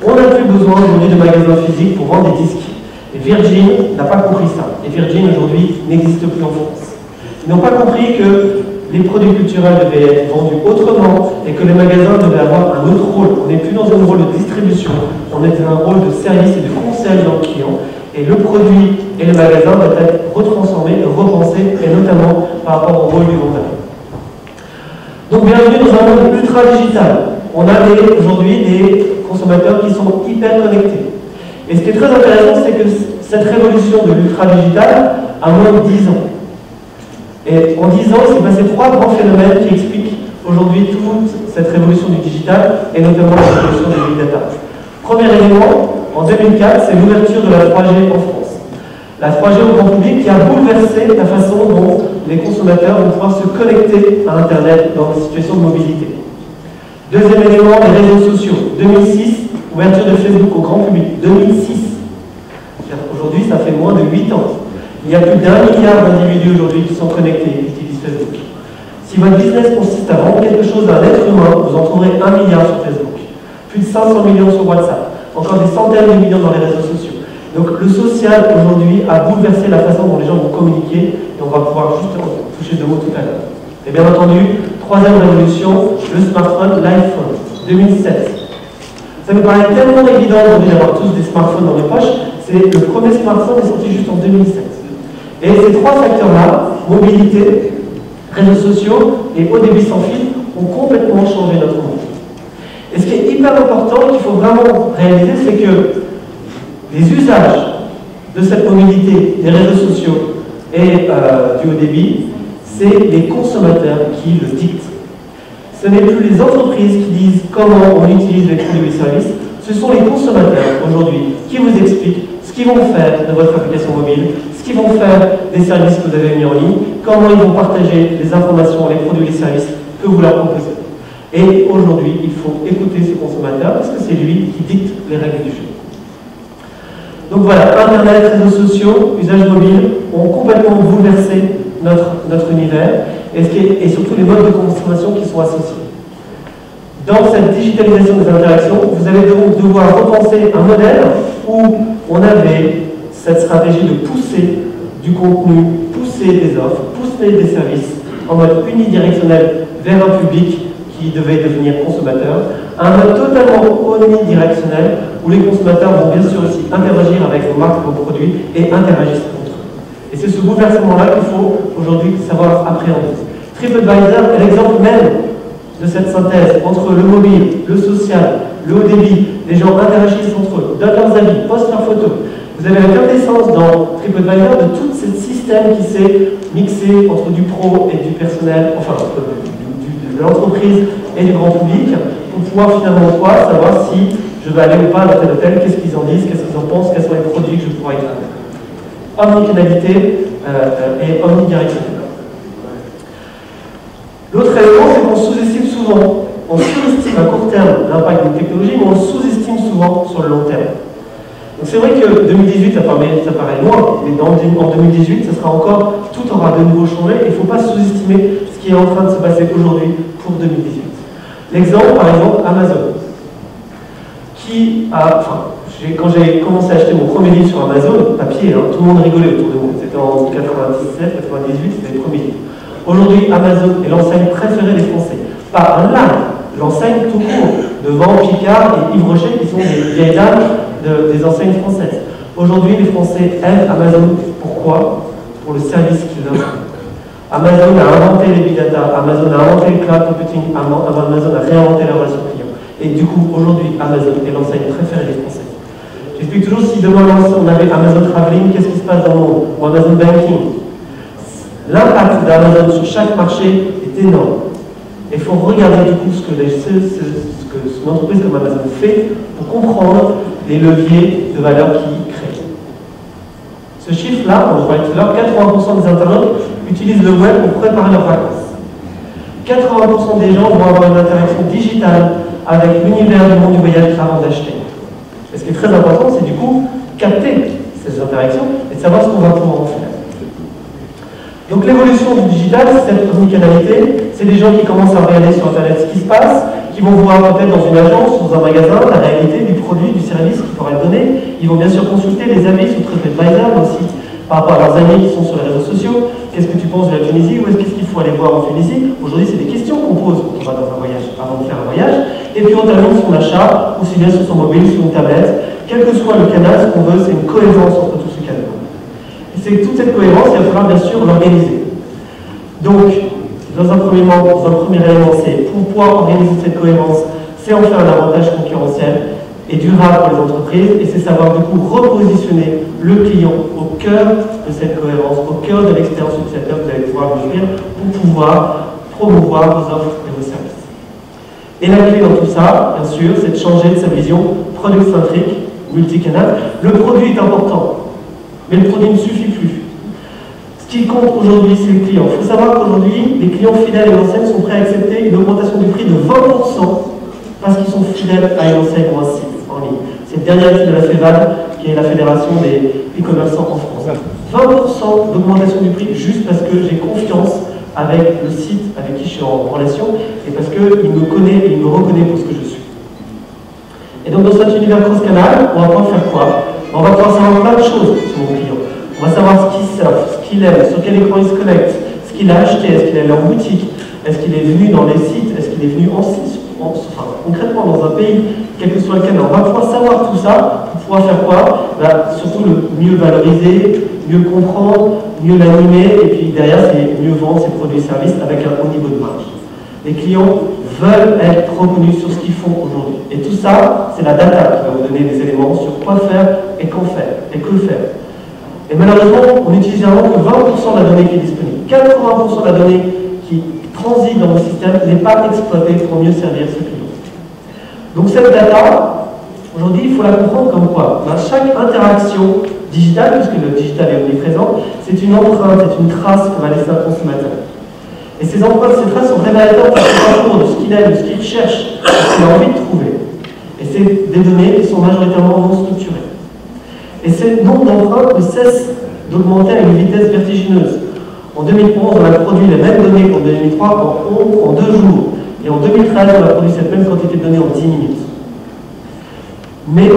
On n'a plus besoin aujourd'hui de magasins physiques pour vendre des disques. Et Virgin n'a pas compris ça. Et Virgin aujourd'hui n'existe plus en France. Ils n'ont pas compris que les produits culturels devaient être vendus autrement et que les magasins devaient avoir un autre rôle. On n'est plus dans un rôle de distribution, on est dans un rôle de service et de conseil dans le client. Et le produit et le magasin doivent être retransformés, repensés, et notamment par rapport au rôle du vendeur. Donc bienvenue dans un monde ultra digital. On a aujourd'hui des consommateurs qui sont hyper connectés. Et ce qui est très intéressant, c'est que cette révolution de l'ultra-digital a moins de 10 ans. Et en 10 ans, il s'est passé 3 grands phénomènes qui expliquent aujourd'hui toute cette révolution du digital, et notamment la révolution des big data. Premier élément, en 2004, c'est l'ouverture de la 3G en France. La 3G au grand public qui a bouleversé la façon dont les consommateurs vont pouvoir se connecter à Internet dans des situations de mobilité. Deuxième élément, les réseaux sociaux. 2006, ouverture de Facebook au grand public. 2006. Aujourd'hui, ça fait moins de 8 ans. Il y a plus d'1 milliard d'individus aujourd'hui qui sont connectés et qui utilisent Facebook. Si votre business consiste à vendre quelque chose à un être humain, vous en trouverez 1 milliard sur Facebook, plus de 500 millions sur WhatsApp, encore des centaines de millions dans les réseaux sociaux. Donc le social aujourd'hui a bouleversé la façon dont les gens vont communiquer et on va pouvoir justement toucher deux mots tout à l'heure. Et bien entendu, troisième révolution, le smartphone, l'iPhone, 2007. Ça me paraît tellement évident aujourd'hui d'avoir tous des smartphones dans les poches, le premier smartphone est sorti juste en 2007. Et ces trois facteurs-là, mobilité, réseaux sociaux et haut débit sans fil, ont complètement changé notre monde. Et ce qui est hyper important, qu'il faut vraiment réaliser, c'est que les usages de cette mobilité, des réseaux sociaux et du haut débit, c'est les consommateurs qui le dictent. Ce n'est plus les entreprises qui disent comment on utilise les produits et services, ce sont les consommateurs aujourd'hui qui vous expliquent ce qu'ils vont faire de votre application mobile, ce qu'ils vont faire des services que vous avez mis en ligne, comment ils vont partager les informations, les produits et les services que vous leur proposez. Et aujourd'hui, il faut écouter ce consommateur parce que c'est lui qui dicte les règles du jeu. Donc voilà, Internet, réseaux sociaux, usages mobiles ont complètement bouleversé notre univers et surtout les modes de consommation qui sont associés. Dans cette digitalisation des interactions, vous allez donc devoir repenser un modèle où on avait cette stratégie de pousser du contenu, pousser des offres, pousser des services en mode unidirectionnel vers un public qui devait devenir consommateur, un mode totalement omnidirectionnel où les consommateurs vont bien sûr aussi interagir avec vos marques, vos produits et interagissent entre eux. Et c'est ce bouleversement-là qu'il faut aujourd'hui savoir appréhender. TripAdvisor est l'exemple même de cette synthèse entre le mobile, le social, le haut débit. Les gens interagissent entre eux, donnent leurs avis, postent leurs photos. Vous avez la quintessence dans TripAdvisor de tout ce système qui s'est mixé entre du pro et du personnel, enfin de l'entreprise et du grand public, pour pouvoir finalement savoir si je vais aller ou pas à l'hôtel hôtel, qu'est-ce qu'ils en disent, qu'est-ce qu'ils en pensent, quels sont les produits que je pourrais y faire. Omnicanalité et omnidirectionnelle. L'autre élément, c'est qu'on sous-estime souvent. On surestime à court terme l'impact d'une technologie, mais on le sous-estime souvent sur le long terme. Donc c'est vrai que 2018, ça paraît loin, mais en 2018, ça sera encore, tout aura de nouveau changé, et il ne faut pas sous-estimer ce qui est en train de se passer aujourd'hui pour 2018. L'exemple, par exemple, Amazon, qui a, quand j'ai commencé à acheter mon premier livre sur Amazon, papier, tout le monde rigolait autour de moi. C'était en 97, 98, c'était les premiers livres. Aujourd'hui, Amazon est l'enseigne préférée des Français. Pas online, l'enseigne tout court, devant Picard et Yves Rocher, qui sont des vieilles dames des enseignes françaises. Aujourd'hui, les Français aiment Amazon. Pourquoi? Pour le service qu'ils offrent. Amazon a inventé les big data, Amazon a inventé le cloud computing, Amazon a réinventé la relation client. Et du coup, aujourd'hui, Amazon est l'enseigne préférée des Français. J'explique toujours, si demain on avait Amazon Traveling, qu'est-ce qui se passe dans le monde? Ou Amazon Banking. L'impact d'Amazon sur chaque marché est énorme. Et il faut regarder du coup ce que une entreprise comme Amazon fait pour comprendre les leviers de valeur qu'il crée. Ce chiffre-là, on le voyait tout à l'heure, 80% des internautes utilisent le web pour préparer leurs vacances. 80% des gens vont avoir une interaction digitale avec l'univers du monde du voyage avant d'acheter. Et ce qui est très important, c'est du coup capter ces interactions et de savoir ce qu'on va pouvoir en faire. Donc l'évolution du digital, cette omnicanalité, c'est des gens qui commencent à regarder sur Internet ce qui se passe, qui vont voir peut-être dans une agence, dans un magasin, la réalité du produit, du service qu'il faudrait donner. Ils vont bien sûr consulter les avis sur TripAdvisor, mais aussi par rapport à leurs amis qui sont sur les réseaux sociaux. Qu'est-ce que tu penses de la Tunisie? Où est-ce qu'il faut aller voir en Tunisie? Aujourd'hui, c'est des questions qu'on pose quand on va dans un voyage, avant de faire un voyage. Et puis on termine son achat, aussi bien sur son mobile, sur une tablette. Quel que soit le canal, ce qu'on veut, c'est une cohérence entre tous ces canaux. C'est que toute cette cohérence, il va falloir bien sûr l'organiser. Donc, dans un premier élément, c'est pour pouvoir organiser cette cohérence, c'est en faire un avantage concurrentiel et durable pour les entreprises, et c'est savoir du coup repositionner le client au cœur de cette cohérence, au cœur de l'expérience utilisateur que vous allez pouvoir offrir pour pouvoir promouvoir vos offres et vos services. Et la clé dans tout ça, bien sûr, c'est de changer de sa vision product-centrique, multicanal. Le produit est important. Mais le produit ne suffit plus. Ce qui compte aujourd'hui, c'est le client. Il faut savoir qu'aujourd'hui, les clients fidèles et enseignes sont prêts à accepter une augmentation du prix de 20% parce qu'ils sont fidèles à une enseigne ou un site en ligne. C'est le dernier article de la FEVAD, qui est la Fédération des e-commerçants en France. 20% d'augmentation du prix juste parce que j'ai confiance avec le site avec qui je suis en relation, et parce qu'il me connaît et il me reconnaît pour ce que je suis. Et donc dans cet univers cross-canal, on va pouvoir faire quoi? On va pouvoir savoir plein de choses sur mon client. On va savoir ce qu'il surfe, ce qu'il aime, sur quel écran il se connecte, ce qu'il a acheté, est-ce qu'il est allé en boutique, est-ce qu'il est venu dans les sites, est-ce qu'il est venu enfin, concrètement dans un pays, quel que soit le canal. On va pouvoir savoir tout ça pour pouvoir faire quoi? Surtout le mieux valoriser, mieux comprendre, mieux l'animer, et puis derrière, c'est mieux vendre ses produits et services avec un haut niveau de marge. Les clients veulent être reconnus sur ce qu'ils font aujourd'hui. Et tout ça, c'est la data qui va vous donner des éléments sur quoi faire et quand faire et que faire. Et malheureusement, on n'utilise vraiment que 20% de la donnée qui est disponible. 80% de la donnée qui transite dans vos systèmes n'est pas exploitée pour mieux servir ce client. Donc cette data, aujourd'hui, il faut la comprendre comme quoi? Chaque interaction digitale, puisque le digital est omniprésent, c'est une empreinte, c'est une trace que va laisser un consommateur. Et ces empreintes, ces traces sont révélateurs de ce qu'il aime, de ce qu'il cherche, de ce qu'il a envie de trouver. Et c'est des données qui sont majoritairement non structurées. Et ce nombre d'empreintes ne cesse d'augmenter à une vitesse vertigineuse. En 2011, on a produit les mêmes données qu'en 2003 en 2 jours. Et en 2013, on a produit cette même quantité de données en 10 minutes. Mais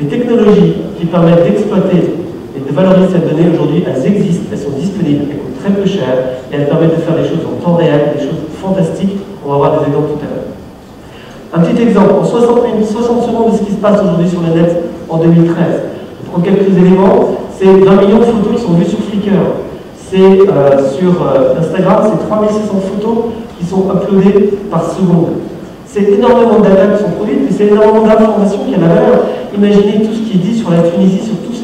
les technologies qui permettent d'exploiter et de valoriser cette donnée aujourd'hui, elles existent, elles sont disponibles, elles coûtent très peu cher et elles permettent de faire des choses en temps réel, des choses fantastiques. On va voir des exemples tout à l'heure. Un petit exemple, en 60 secondes de ce qui se passe aujourd'hui sur le net en 2013. Je prends quelques éléments, c'est 20 millions de photos qui sont vues sur Flickr. C'est sur Instagram, c'est 3600 photos qui sont uploadées par seconde. C'est énormément de data qui sont produites, mais c'est énormément d'informations qui ont la valeur. Imaginez tout ce qui est dit sur la Tunisie, sur tous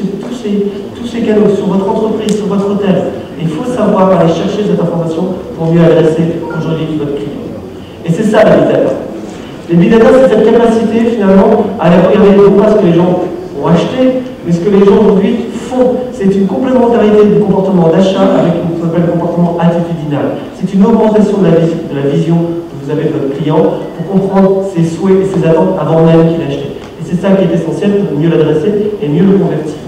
ces canaux, sur votre entreprise, sur votre hôtel. Et il faut savoir aller chercher cette information pour mieux adresser aujourd'hui votre client. Et c'est ça la big data. Les big data, c'est cette capacité finalement à aller regarder non pas ce que les gens ont acheté, mais ce que les gens aujourd'hui font. C'est une complémentarité du comportement d'achat avec ce qu'on appelle le comportement attitudinal. C'est une augmentation de la vision que vous avez de votre client pour comprendre ses souhaits et ses attentes avant même qu'il achète. Et c'est ça qui est essentiel pour mieux l'adresser et mieux le convertir.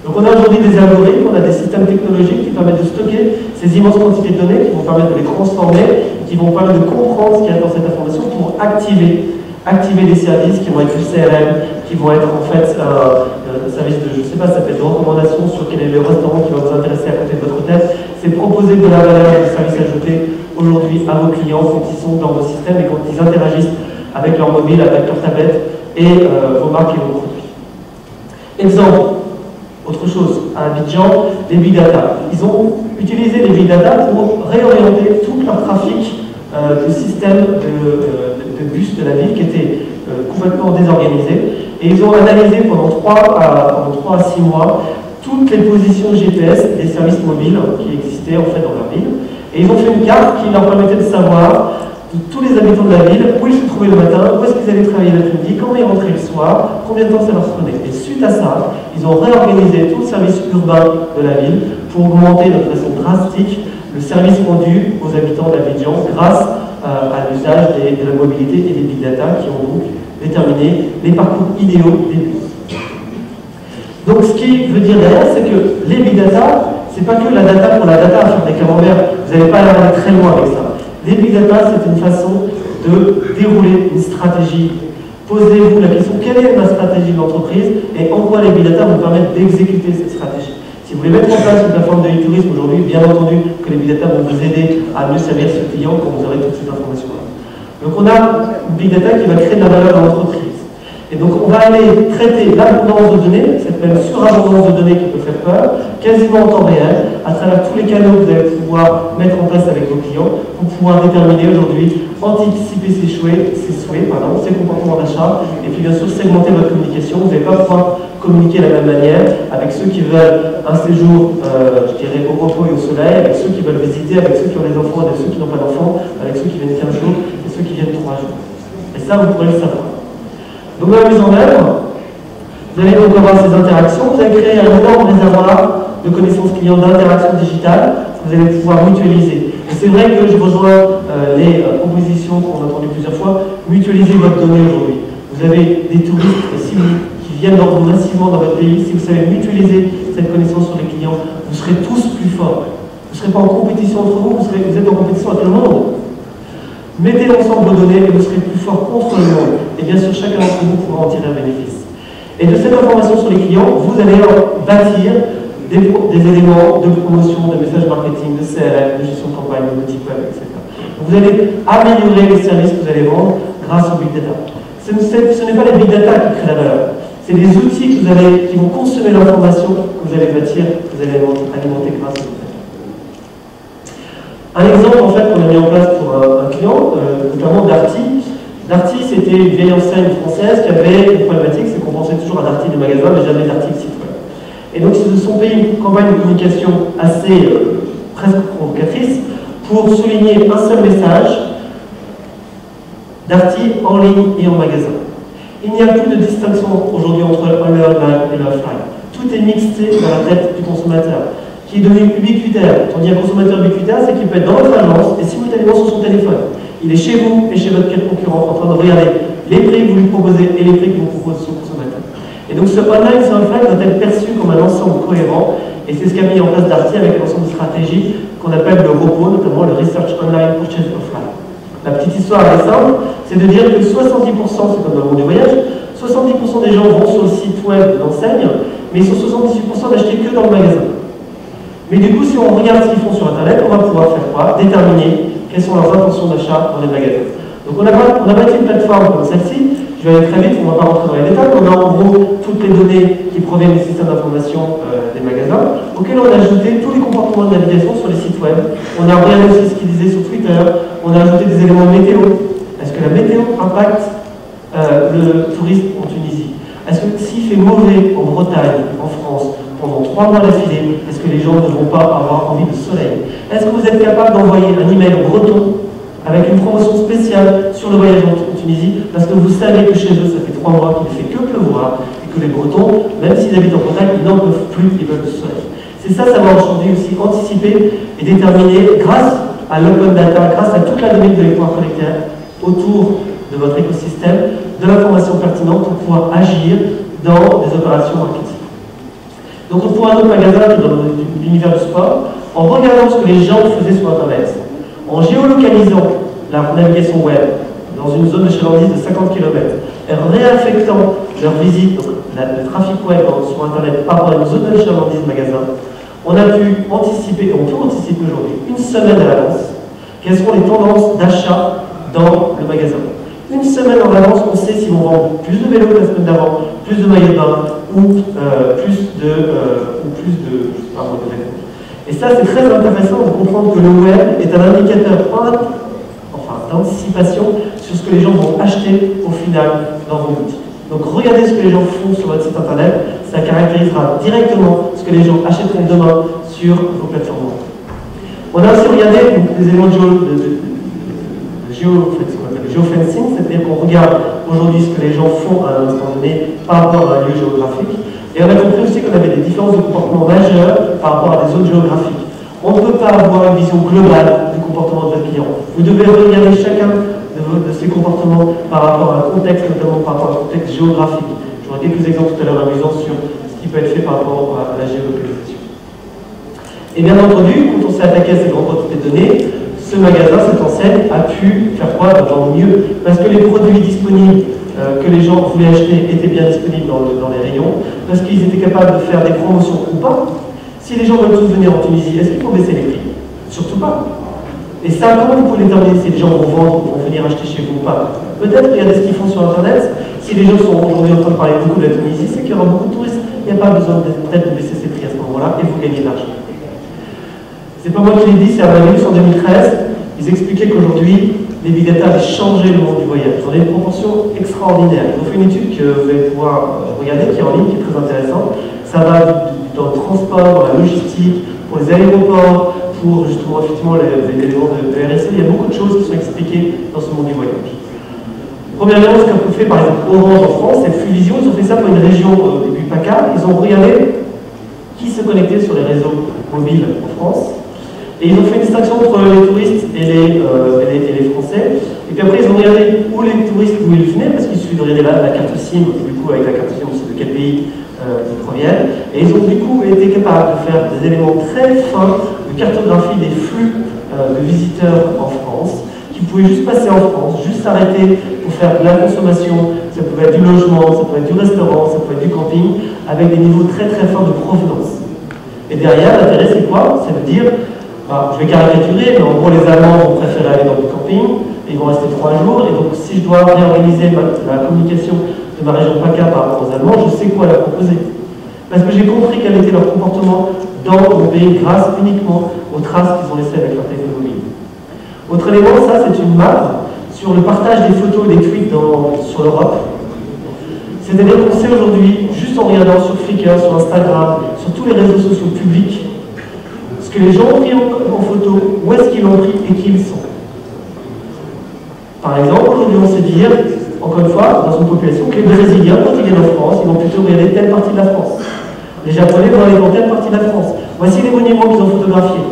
Donc on a aujourd'hui des algorithmes, on a des systèmes technologiques qui permettent de stocker ces immenses quantités de données, qui vont permettre de les transformer, et qui vont permettre de comprendre ce qu'il y a dans cette information pour activer des services qui vont être du CRM, qui vont être en fait un service de, je ne sais pas, ça peut être de recommandation sur quel est le restaurant qui va vous intéresser à côté de votre hôtel. C'est proposer de la valeur et des services ajoutés aujourd'hui à vos clients quand ils sont dans vos systèmes et quand ils interagissent avec leur mobile, avec leur tablette et vos marques et vos produits. Exemple. Autre chose, à Abidjan, les big data. Ils ont utilisé les big data pour réorienter tout leur trafic de système de bus de la ville qui était complètement désorganisé. Et ils ont analysé pendant 3 à 6 mois toutes les positions GPS des services mobiles qui existaient en fait dans leur ville. Et ils ont fait une carte qui leur permettait de savoir de tous les habitants de la ville, où ils se trouvaient le matin, où est-ce qu'ils allaient travailler l'après-midi, comment ils rentraient le soir, combien de temps ça leur prenait. Et suite à ça, ils ont réorganisé tout le service urbain de la ville pour augmenter de façon drastique le service rendu aux habitants d'Abidjan grâce à l'usage de la mobilité et des big data qui ont donc déterminé les parcours idéaux des bus. Donc ce qui veut dire derrière, c'est que les big data, c'est pas que la data pour la data à faire des camemberts, vous n'allez pas aller très loin avec ça. Les big data, c'est une façon de dérouler une stratégie. Posez-vous la question, quelle est ma stratégie d'entreprise et en quoi les big data vont permettre d'exécuter cette stratégie. Si vous voulez mettre en place une plateforme de e-tourisme aujourd'hui, bien entendu que les big data vont vous aider à mieux servir ce client quand vous aurez toutes ces informations-là. Donc on a une big data qui va créer de la valeur dans l'entreprise. Et donc on va aller traiter l'abondance de données, cette même surabondance de données qui peut faire peur, quasiment en temps réel, à travers tous les canaux que vous allez pouvoir mettre en place avec vos clients pour pouvoir déterminer aujourd'hui, anticiper ses souhaits, ses comportements d'achat, et puis bien sûr segmenter votre communication. Vous n'allez pas pouvoir communiquer de la même manière avec ceux qui veulent un séjour, je dirais, au repos et au soleil, avec ceux qui veulent visiter, avec ceux qui ont des enfants, avec ceux qui n'ont pas d'enfants, avec ceux qui viennent 15 jours et ceux qui viennent 3 jours. Et ça, vous pourrez le savoir. Donc dans la mise en œuvre, vous allez donc avoir ces interactions, vous allez créer un énorme réservoir de connaissances clients d'interaction digitale que vous allez pouvoir mutualiser. Et c'est vrai que je rejoins les propositions qu'on a entendues plusieurs fois, mutualiser votre donnée aujourd'hui. Vous avez des touristes qui viennent massivement dans votre pays, si vous savez mutualiser cette connaissance sur les clients, vous serez tous plus forts. Vous ne serez pas en compétition entre vous, vous êtes en compétition avec le monde. Mettez ensemble vos données et vous serez plus fort contre le monde. Et bien sûr, chacun d'entre vous pourra en tirer un bénéfice. Et de cette information sur les clients, vous allez bâtir des éléments de promotion, de message marketing, de CRM, de gestion de campagne, de boutique web, etc. Vous allez améliorer les services que vous allez vendre grâce au big data. Ce n'est pas les big data qui créent la valeur. C'est des outils qui vont consommer l'information que vous allez bâtir, que vous allez alimenter grâce au big data. Un exemple en fait qu'on a mis en place pour un client, notamment Darty. Darty, c'était une vieille enseigne française qui avait une problématique, c'est qu'on pensait toujours à Darty des magasins, mais jamais Darty le site web. Et donc ils se sont payés une campagne de communication assez presque provocatrice pour souligner un seul message, Darty en ligne et en magasin. Il n'y a plus de distinction aujourd'hui entre le online et le offline. Tout est mixé dans la tête du consommateur, qui est devenu ubiquitaire. Quand on dit un consommateur ubiquitaire, c'est qu'il peut être dans votre agence et simultanément sur son téléphone. Il est chez vous et chez votre concurrent en train de regarder les prix que vous lui proposez et les prix que vous proposez son consommateur. Et donc ce online, ce offline doit être perçu comme un ensemble cohérent, et c'est ce qu'a mis en place Darty avec l'ensemble de stratégies qu'on appelle le ROPO, notamment le Research Online Purchase Offline. La petite histoire est simple, c'est de dire que 70%, c'est comme dans le monde du voyage, 70% des gens vont sur le site web de l'enseigne, mais ils sont 78% d'acheter que dans le magasin. Mais du coup, si on regarde ce qu'ils font sur Internet, on va pouvoir faire quoi? Déterminer quelles sont leurs intentions d'achat dans les magasins. Donc on a bâti une plateforme comme celle-ci. Je vais aller très vite, on ne va pas rentrer dans les détails. On a en gros toutes les données qui proviennent des systèmes d'information des magasins, auxquels on a ajouté tous les comportements de navigation sur les sites web. On a regardé aussi ce qu'ils disaient sur Twitter. On a ajouté des éléments météo. Est-ce que la météo impacte le tourisme en Tunisie? Est-ce que s'il fait mauvais en Bretagne, en France, pendant 3 mois d'affilée, est-ce que les gens ne vont pas avoir envie de soleil? Est-ce que vous êtes capable d'envoyer un email aux Bretons avec une promotion spéciale sur le voyage en Tunisie, parce que vous savez que chez eux, ça fait 3 mois qu'il ne fait que pleuvoir, et que les Bretons, même s'ils habitent en Bretagne, ils n'en peuvent plus, ils veulent du soleil. C'est ça, savoir aujourd'hui aussi anticiper et déterminer, grâce à l'open data, grâce à toute la donnée que vous allez pouvoir collecter autour de votre écosystème, de l'information pertinente pour pouvoir agir dans des opérations marketing. Donc on trouve un autre magasin qui est dans l'univers du sport, en regardant ce que les gens faisaient sur Internet, en géolocalisant la navigation web dans une zone de chalandise de 50 km, et en réaffectant leur visite, donc le trafic web sur Internet par rapport à une zone de chalandise magasin, on a pu anticiper, et on peut anticiper aujourd'hui, une semaine à l'avance, quelles seront les tendances d'achat dans le magasin. Une semaine en avance, on sait si on vend plus de vélos que la semaine d'avant, plus de maillots de bain ou plus de vêtements. Et ça, c'est très intéressant de comprendre que le web est un indicateur d'anticipation sur ce que les gens vont acheter au final dans vos boutiques. Donc regardez ce que les gens font sur votre site internet, ça caractérisera directement ce que les gens achèteront demain sur vos plateformes. On a aussi regardé des éléments de géofencing, c'est-à-dire qu'on regarde aujourd'hui ce que les gens font à un instant donné par rapport à un lieu géographique. Et on a compris aussi qu'on avait des différences de comportement majeures par rapport à des zones géographiques. On ne peut pas avoir une vision globale du comportement de votre client. Vous devez regarder chacun de ces comportements par rapport à un contexte, notamment par rapport à un contexte géographique. J'aurai quelques exemples tout à l'heure amusants sur ce qui peut être fait par rapport à la géolocalisation. Et bien entendu, quand on s'est attaqué à ces grandes quantités de données, ce magasin, cette enseigne, a pu faire quoi? Vendre mieux, parce que les produits disponibles que les gens voulaient acheter étaient bien disponibles dans les rayons, parce qu'ils étaient capables de faire des promotions ou pas. Si les gens veulent tous venir en Tunisie, est-ce qu'il faut baisser les prix? Surtout pas. Et ça, comment vous pouvez déterminer si les gens vont vendre ou vont venir acheter chez vous ou pas? Peut-être regardez ce qu'ils font sur Internet. Si les gens sont aujourd'hui en train de parler beaucoup de la Tunisie, c'est qu'il y aura beaucoup de touristes. Il n'y a pas besoin peut-être de baisser ses prix à ce moment-là et vous gagnez de l'argent. C'est pas moi qui l'ai dit, c'est Avalux en 2013. Ils expliquaient qu'aujourd'hui, les big data avaient changé le monde du voyage dans des proportions extraordinaires. Ils ont fait une étude que vous allez pouvoir regarder, qui est en ligne, qui est très intéressante. Ça va dans le transport, dans la logistique, pour les aéroports, pour justement effectivement les éléments de RSE. Il y a beaucoup de choses qui sont expliquées dans ce monde du voyage. Premièrement, ce qu'a fait par exemple Orange en France, c'est Fuvision. Ils ont fait ça pour une région du PACA. Ils ont regardé qui se connectait sur les réseaux mobiles en France. Et ils ont fait une distinction entre les touristes et les Français. Et puis après, ils ont regardé où les touristes, où ils venaient, parce qu'il suffit de regarder la carte SIM, du coup, avec la carte SIM, on sait de quel pays ils proviennent. Et ils ont du coup été capables de faire des éléments très fins de cartographie des flux de visiteurs en France, qui pouvaient juste passer en France, juste s'arrêter pour faire de la consommation, ça pouvait être du logement, ça pouvait être du restaurant, ça pouvait être du camping, avec des niveaux très très fins de provenance. Et derrière, l'intérêt c'est quoi? C'est de dire, je vais caricaturer, mais en gros les Allemands vont préférer aller dans du camping, ils vont rester 3 jours, et donc si je dois réorganiser la communication de ma région PACA par rapport aux Allemands, je sais quoi leur proposer. Parce que j'ai compris quel était leur comportement dans mon pays grâce uniquement aux traces qu'ils ont laissées avec leur téléphone mobile. Autre élément, ça c'est une map sur le partage des photos et des tweets sur l'Europe. C'est-à-dire qu'on sait aujourd'hui, juste en regardant sur Flickr, sur Instagram, sur tous les réseaux sociaux publics, ce que les gens ont pris en photo, où est-ce qu'ils l'ont pris et qui ils sont. Par exemple, aujourd'hui on sait dire, encore une fois, dans une population, que les Brésiliens, quand ils viennent en France, ils vont plutôt regarder telle partie de la France. Les Japonais vont aller dans telle partie de la France. Voici les monuments qu'ils ont photographiés.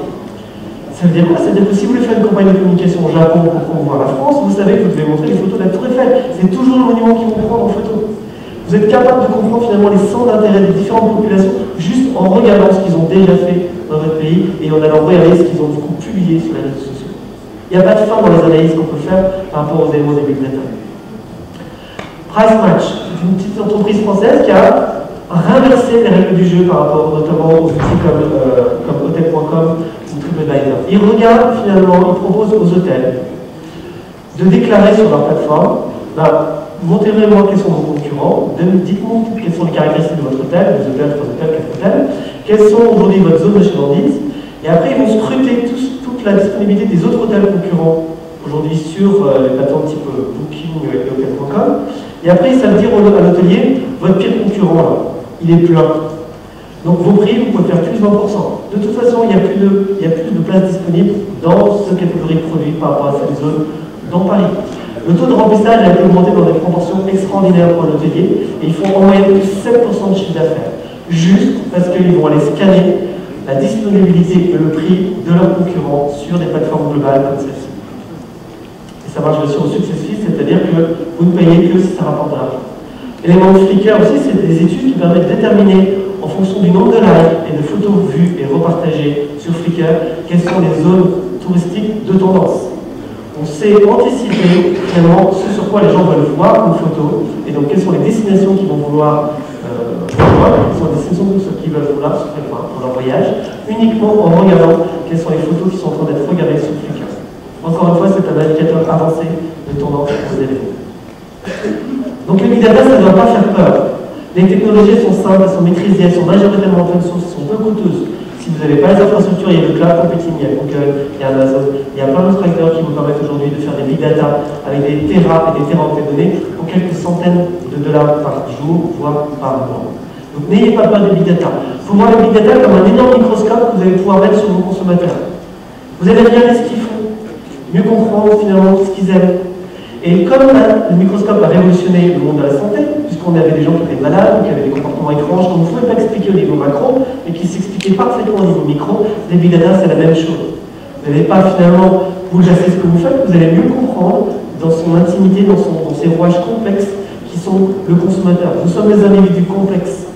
Ça veut dire quoi? Ça veut dire que si vous voulez faire une campagne de communication au Japon pour promouvoir la France, vous savez que vous devez montrer les photos de la Tour Eiffel. C'est toujours le monument qu'ils vont prendre en photo. Vous êtes capable de comprendre finalement les centres d'intérêt des différentes populations juste en regardant ce qu'ils ont déjà fait dans votre pays et en allant regarder ce qu'ils ont du coup publié sur les réseaux sociaux. Il n'y a pas de fin dans les analyses qu'on peut faire par rapport aux éléments des big data. Price Match, c'est une petite entreprise française qui a renversé les règles du jeu par rapport notamment aux outils comme Hotel.com ou TripAdvisor. Ils regardent finalement, ils proposent aux hôtels de déclarer sur leur plateforme, montrez-moi quels sont vos concurrents, dites-moi quelles sont les caractéristiques de votre hôtel, 2 hôtels, 3 hôtels, 4 hôtels, quelles sont aujourd'hui votre zone de chalandise, et après ils vont scruter toute la disponibilité des autres hôtels concurrents aujourd'hui sur les plateformes type Booking et Hotel.com, et après ils savent dire à l'hôtelier, votre pire concurrent là, il est plein. Donc vos prix, vous pouvez faire plus 20%. De toute façon, il n'y a plus de place disponible dans cette catégorie de produits par rapport à cette zone dans Paris. Le taux de remplissage a été augmenté dans des proportions extraordinaires pour l'hôtelier et ils font en moyenne plus 7% de chiffre d'affaires. Juste parce qu'ils vont aller scanner la disponibilité et le prix de leurs concurrents sur des plateformes globales comme celle-ci. Et ça marche aussi au success fee, c'est-à-dire que vous ne payez que si ça rapporte de l'argent. L'élément de Flickr aussi, c'est des études qui permettent de déterminer, en fonction du nombre de likes et de photos vues et repartagées sur Flickr, quelles sont les zones touristiques de tendance. On sait anticiper finalement ce sur quoi les gens veulent voir une photo, et donc quelles sont les destinations qu'ils vont vouloir voir, quelles sont les destinations qu'ils veulent vouloir pour leur voyage, uniquement en regardant quelles sont les photos qui sont en train d'être regardées sur Flickr. Encore une fois, c'est un indicateur avancé de tendance aux éléments. Donc le big data, ça ne doit pas faire peur. Les technologies sont simples, elles sont maîtrisées, elles sont majoritairement open source, elles sont peu coûteuses. Si vous n'avez pas les infrastructures, il y a le cloud computing, il y a Google, il y a Amazon, il y a plein d'autres acteurs qui vous permettent aujourd'hui de faire des big data avec des terras et des terrains de données pour quelques centaines de dollars par jour, voire par mois. Donc n'ayez pas peur des big data. Il faut voir les big data comme un énorme microscope que vous allez pouvoir mettre sur vos consommateurs. Vous allez regarder ce qu'ils font, mieux comprendre finalement ce qu'ils aiment. Et comme le microscope a révolutionné le monde de la santé, puisqu'on avait des gens qui étaient malades, qui avaient des comportements étranges, qu'on ne pouvait pas expliquer au niveau macro, mais qui s'expliquaient parfaitement au niveau micro, les big data c'est la même chose. Vous n'allez pas finalement bouleverser ce que vous faites, vous allez mieux comprendre dans son intimité, dans ses rouages complexes, qui sont le consommateur. Nous sommes des individus complexes.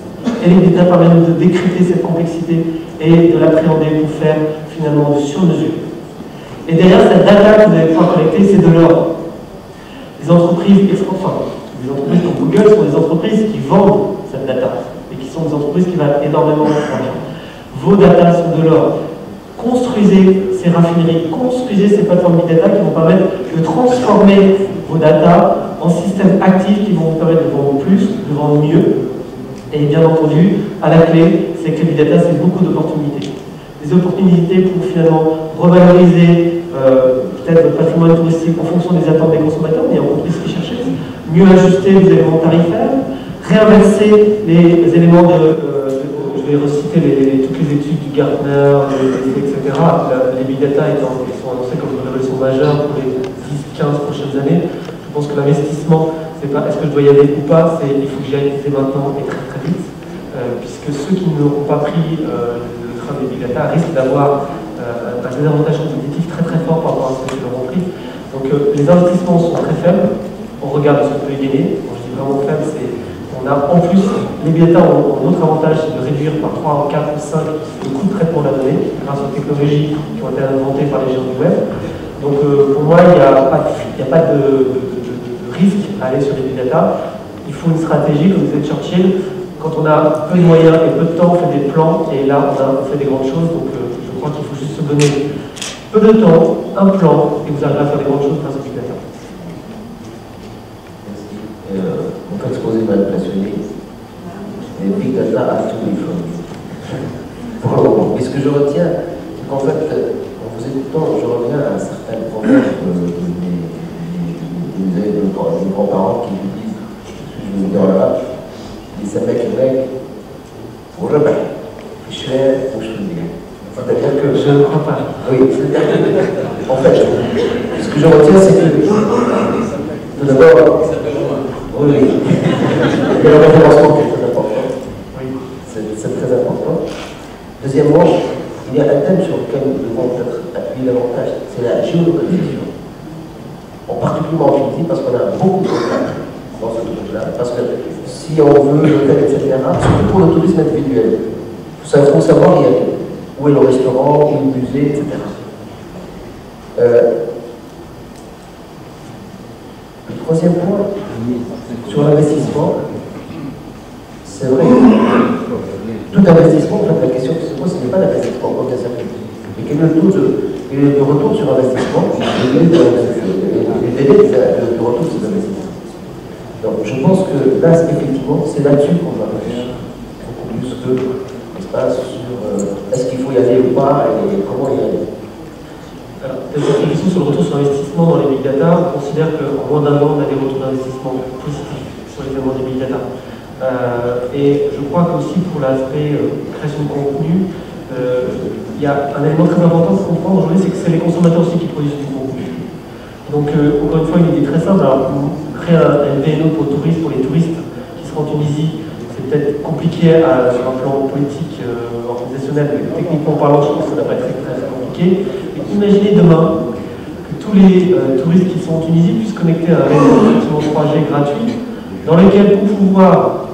Et les data permettent de décrypter cette complexité et de l'appréhender pour faire finalement du sur-mesure. Et derrière cette data que vous allez pouvoir collecter, c'est de l'or. Les entreprises comme Google sont des entreprises qui vendent cette data et qui sont des entreprises qui valent énormément d'argent. Vos data sont de l'or. Construisez ces raffineries, construisez ces plateformes big data qui vont permettre de transformer vos data en systèmes actifs qui vont vous permettre de vendre plus, de vendre mieux. Et bien entendu, à la clé, c'est que le big data, c'est beaucoup d'opportunités. Des opportunités pour finalement revaloriser peut-être votre patrimoine touristique en fonction des attentes des consommateurs, mais en compris ce qu'ils cherchaient, mieux ajuster les éléments tarifaires, réinverser les éléments je vais reciter toutes les études du Gartner, etc. Les big data sont annoncés comme une révolution majeure pour les 10-15 prochaines années. Je pense que l'investissement, c'est pas est-ce que je dois y aller ou pas, c'est il faut que j'y aille dès maintenant et très très vite, puisque ceux qui n'auront pas pris le train des big data risquent d'avoir un désavantage compétitif très très fort par rapport à ceux qui l'auront pris. Donc les investissements sont très faibles, on regarde ce qu'on peut y gagner. Quand je dis vraiment faible, c'est on On a en plus, les big data ont un autre avantage, c'est de réduire par 3, 4 ou 5 le coût de traitement de la donnée grâce aux technologies qui ont été inventées par les géants du web. Donc pour moi, il n'y a pas de risque à aller sur les big data. Il faut une stratégie, comme disait Churchill. Quand on a peu de moyens et peu de temps, on fait des plans, et là, on fait des grandes choses. Donc je crois qu'il faut juste se donner peu de temps, un plan, et vous arriverez à faire des grandes choses grâce aux big data. Mon exposé m'a impressionné. Les big data have to be fun. Pour le moment. Mais ce que je retiens, c'est qu'en fait, en vous écoutant, je reviens à un certain proverbe des grands-parents qui vous disent, je vais vous dire en arabe, ils disent mec, au rebelle, cher ou chouïa. C'est-à-dire que. Je ne crois pas. Oui, c'est-à-dire que. En fait, ce que je retiens, c'est que. Tout d'abord. Oui, il y a le référencement qui est très important. Oui. C'est très important. Deuxièmement, il y a un thème sur lequel nous devons peut-être appuyer davantage, c'est la géolocalisation. En particulier en Tunisie, parce qu'on a beaucoup de contacts dans ce truc-là. Parce que si on veut l'hôtel, etc., surtout pour le tourisme individuel, il faut savoir où est le restaurant, où est le musée, etc. Le troisième point, sur l'investissement, c'est vrai que tout investissement, en fait, la question qui se pose, ce n'est pas l'investissement, comme bien sûr. Mais quel est le taux de retour sur investissement, le délai de retour sur investissement. Donc je pense que là, effectivement, c'est là-dessus qu'on va réfléchir beaucoup plus que, n'est-ce pas, sur est-ce qu'il faut y aller ou pas et comment y aller. Alors, peut-être une question sur le retour sur investissement dans les big data. On considère qu'en moins d'un an, on a des retours d'investissement positifs sur les éléments des big data. Et je crois qu'aussi pour l'aspect création de contenu, il y a un élément très important de comprendre aujourd'hui, c'est que c'est les consommateurs aussi qui produisent du contenu. Donc, encore une fois, une idée très simple. Alors, créer un VNO pour les touristes qui seront en Tunisie, c'est peut-être compliqué sur un plan politique, organisationnel, mais techniquement parlant, je pense que ça va pas être très compliqué. Mais imaginez demain que tous les touristes qui sont en Tunisie puissent connecter à un réseau 3G gratuit, dans lequel, pour pouvoir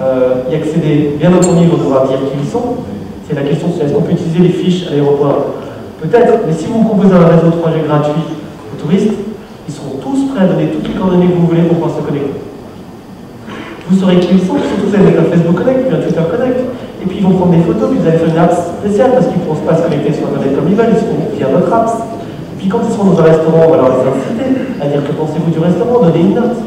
y accéder, bien entendu, ils vont devoir dire qui ils sont. C'est la question, c'est est-ce qu'on peut utiliser les fiches à l'aéroport? Peut-être, mais si vous proposez un réseau 3G gratuit aux touristes, ils seront tous prêts à donner toutes les coordonnées que vous voulez pour pouvoir se connecter. Vous saurez qui ils sont, surtout vous allez mettre un Facebook Connect, puis un Twitter Connect, et puis ils vont prendre des photos, puis vous allez faire une app spéciale parce qu'ils ne pourront pas se connecter sur Internet comme ils veulent, ils seront via votre app. Et puis quand ils seront dans un restaurant, on va leur les inciter à dire que pensez-vous du restaurant, donnez une note.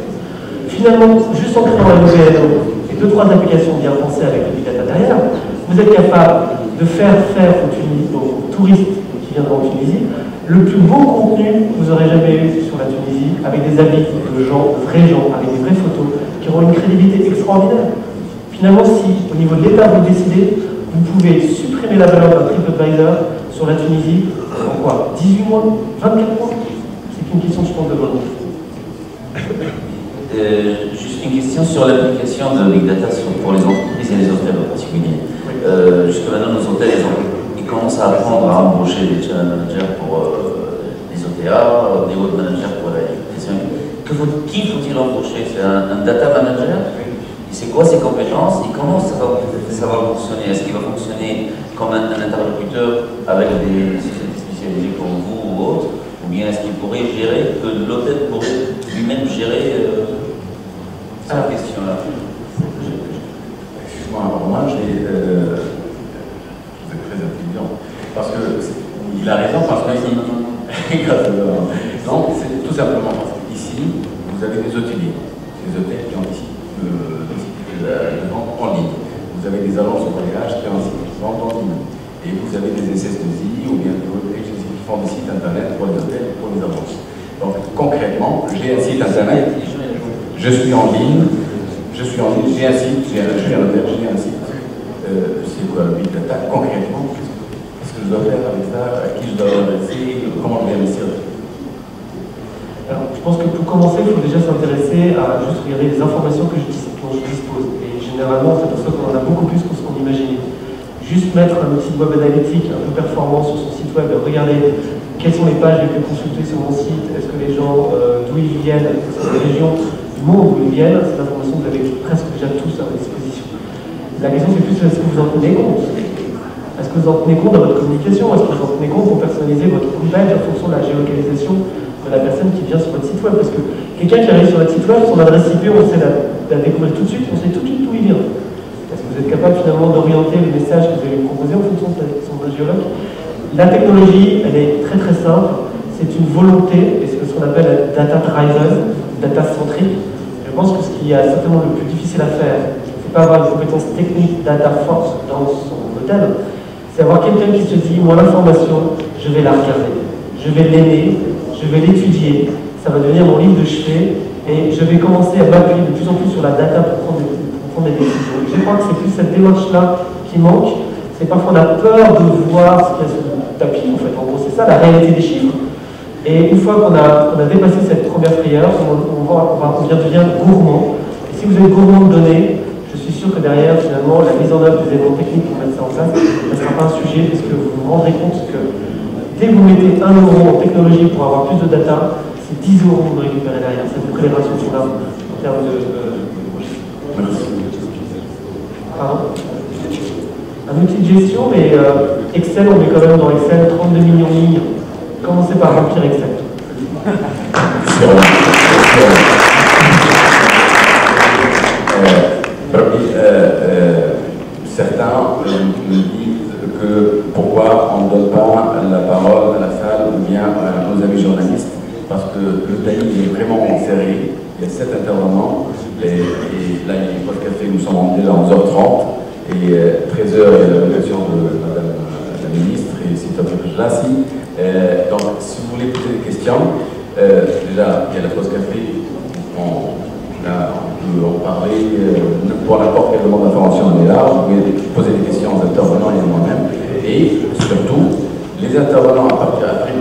Finalement, juste en créant un VNO et 2-3 applications bien pensées avec le big data derrière, vous êtes capable de faire aux touristes qui viendront en Tunisie le plus beau contenu que vous aurez jamais eu sur la Tunisie, avec des avis de gens, de vrais gens, avec des vraies photos, qui auront une crédibilité extraordinaire. Finalement, si au niveau de l'État vous décidez, vous pouvez supprimer la valeur d'un TripAdvisor sur la Tunisie en quoi 18 mois 24 mois. C'est une question, je pense, de volonté. Juste une question sur l'application de Big Data pour les entreprises et les hôtels en particulier. Jusque maintenant, nos hôtels, ils commencent à apprendre à embaucher des channel managers pour les OTA, des web managers pour la question. Qui faut-il embaucher? C'est un data manager? C'est quoi ses compétences et comment ça va fonctionner? Est-ce qu'il va fonctionner comme un interlocuteur avec des sociétés spécialisées comme vous ou autres? Ou bien est-ce qu'il pourrait gérer, que l'hôtel pourrait lui-même gérer cette question-là? Excuse-moi, moi j'ai. Vous êtes très intelligent. Parce que il a raison, parce que non, c'est tout simplement parce que ici, vous avez des hôteliers, des hôtels qui ont des sites de vente en ligne. Vous avez des agences de voyage qui ont un site de vente en ligne. Et vous avez des SS2I ou bien des hôtels qui font des sites internet pour les hôtels et pour les agences. Donc concrètement, j'ai un site internet, je suis en ligne, j'ai un site, j'ai un hôtel, j'ai un site. C'est quoi le Big Data? Concrètement, qu'est-ce que je dois faire avec ça? À qui je dois adresser? Comment je vais investir? Alors, je pense que pour commencer, il faut déjà s'intéresser à juste regarder les informations dont je dispose. Et généralement, c'est pour ça qu'on en a beaucoup plus que ce qu'on imaginait. Juste mettre un outil de web analytique un peu performant sur son site web et regarder quelles sont les pages les plus consultées sur mon site, est-ce que les gens, d'où ils viennent, est-ce que c'est les régions du monde où ils viennent, cette information, vous avez presque déjà tous à votre disposition. La question c'est plus est-ce que vous en tenez compte? Est-ce que vous en tenez compte dans votre communication? Est-ce que vous en tenez compte pour personnaliser votre homepage en fonction de la géolocalisation de la personne qui vient sur votre site web? Parce que quelqu'un qui arrive sur votre site web, son adresse IP, on sait la découvrir tout de suite, on sait tout de suite d'où il vient. Est-ce que vous êtes capable finalement d'orienter les messages que vous allez lui proposer en fonction de son géologue? La technologie, elle est très très simple. C'est une volonté, et c'est ce qu'on appelle la data driven, data centrique. Je pense que ce qui est certainement le plus difficile à faire, c'est pas avoir une compétence technique data force dans son hôtel, c'est avoir quelqu'un qui se dit, moi l'information, je vais la regarder, je vais l'aimer, je vais l'étudier, ça va devenir mon livre de chevet, et je vais commencer à m'appuyer de plus en plus sur la data pour prendre des décisions. Je crois que c'est plus cette démarche-là qui manque. C'est parfois on a peur de voir ce qu'il y a sur le tapis, en fait. En gros, c'est ça la réalité des chiffres. Et une fois qu'on a dépassé cette première frayeur, on devient gourmand. Et si vous êtes gourmand de données, je suis sûr que derrière, finalement, la mise en œuvre des éléments techniques pour mettre ça en place, ça ne sera pas un sujet, puisque vous vous rendrez compte que dès que vous mettez 1 euro en technologie pour avoir plus de data, c'est 10 euros que vous récupérez derrière. C'est à peu près les ratios qu'on a en termes de Pardon? Un outil de gestion, mais Excel, on est quand même dans Excel 32 millions de lignes. Commencez par remplir Excel. Certains me disent que pourquoi on ne donne pas la parole à la salle ou bien à nos amis journalistes, parce que le timing est vraiment serré. Il y a 7 intervenants, et là, il y a le café, nous sommes rendus à 11h30. Et 13h, il y a la délégation de Madame la ministre et c'est un peu plus là. Donc, si vous voulez poser des questions, déjà, il y a la pause café, on peut en parler pour n'importe quelle demande d'information, on est là, vous pouvez poser des questions aux intervenants et à moi-même. Et surtout, les intervenants à partir après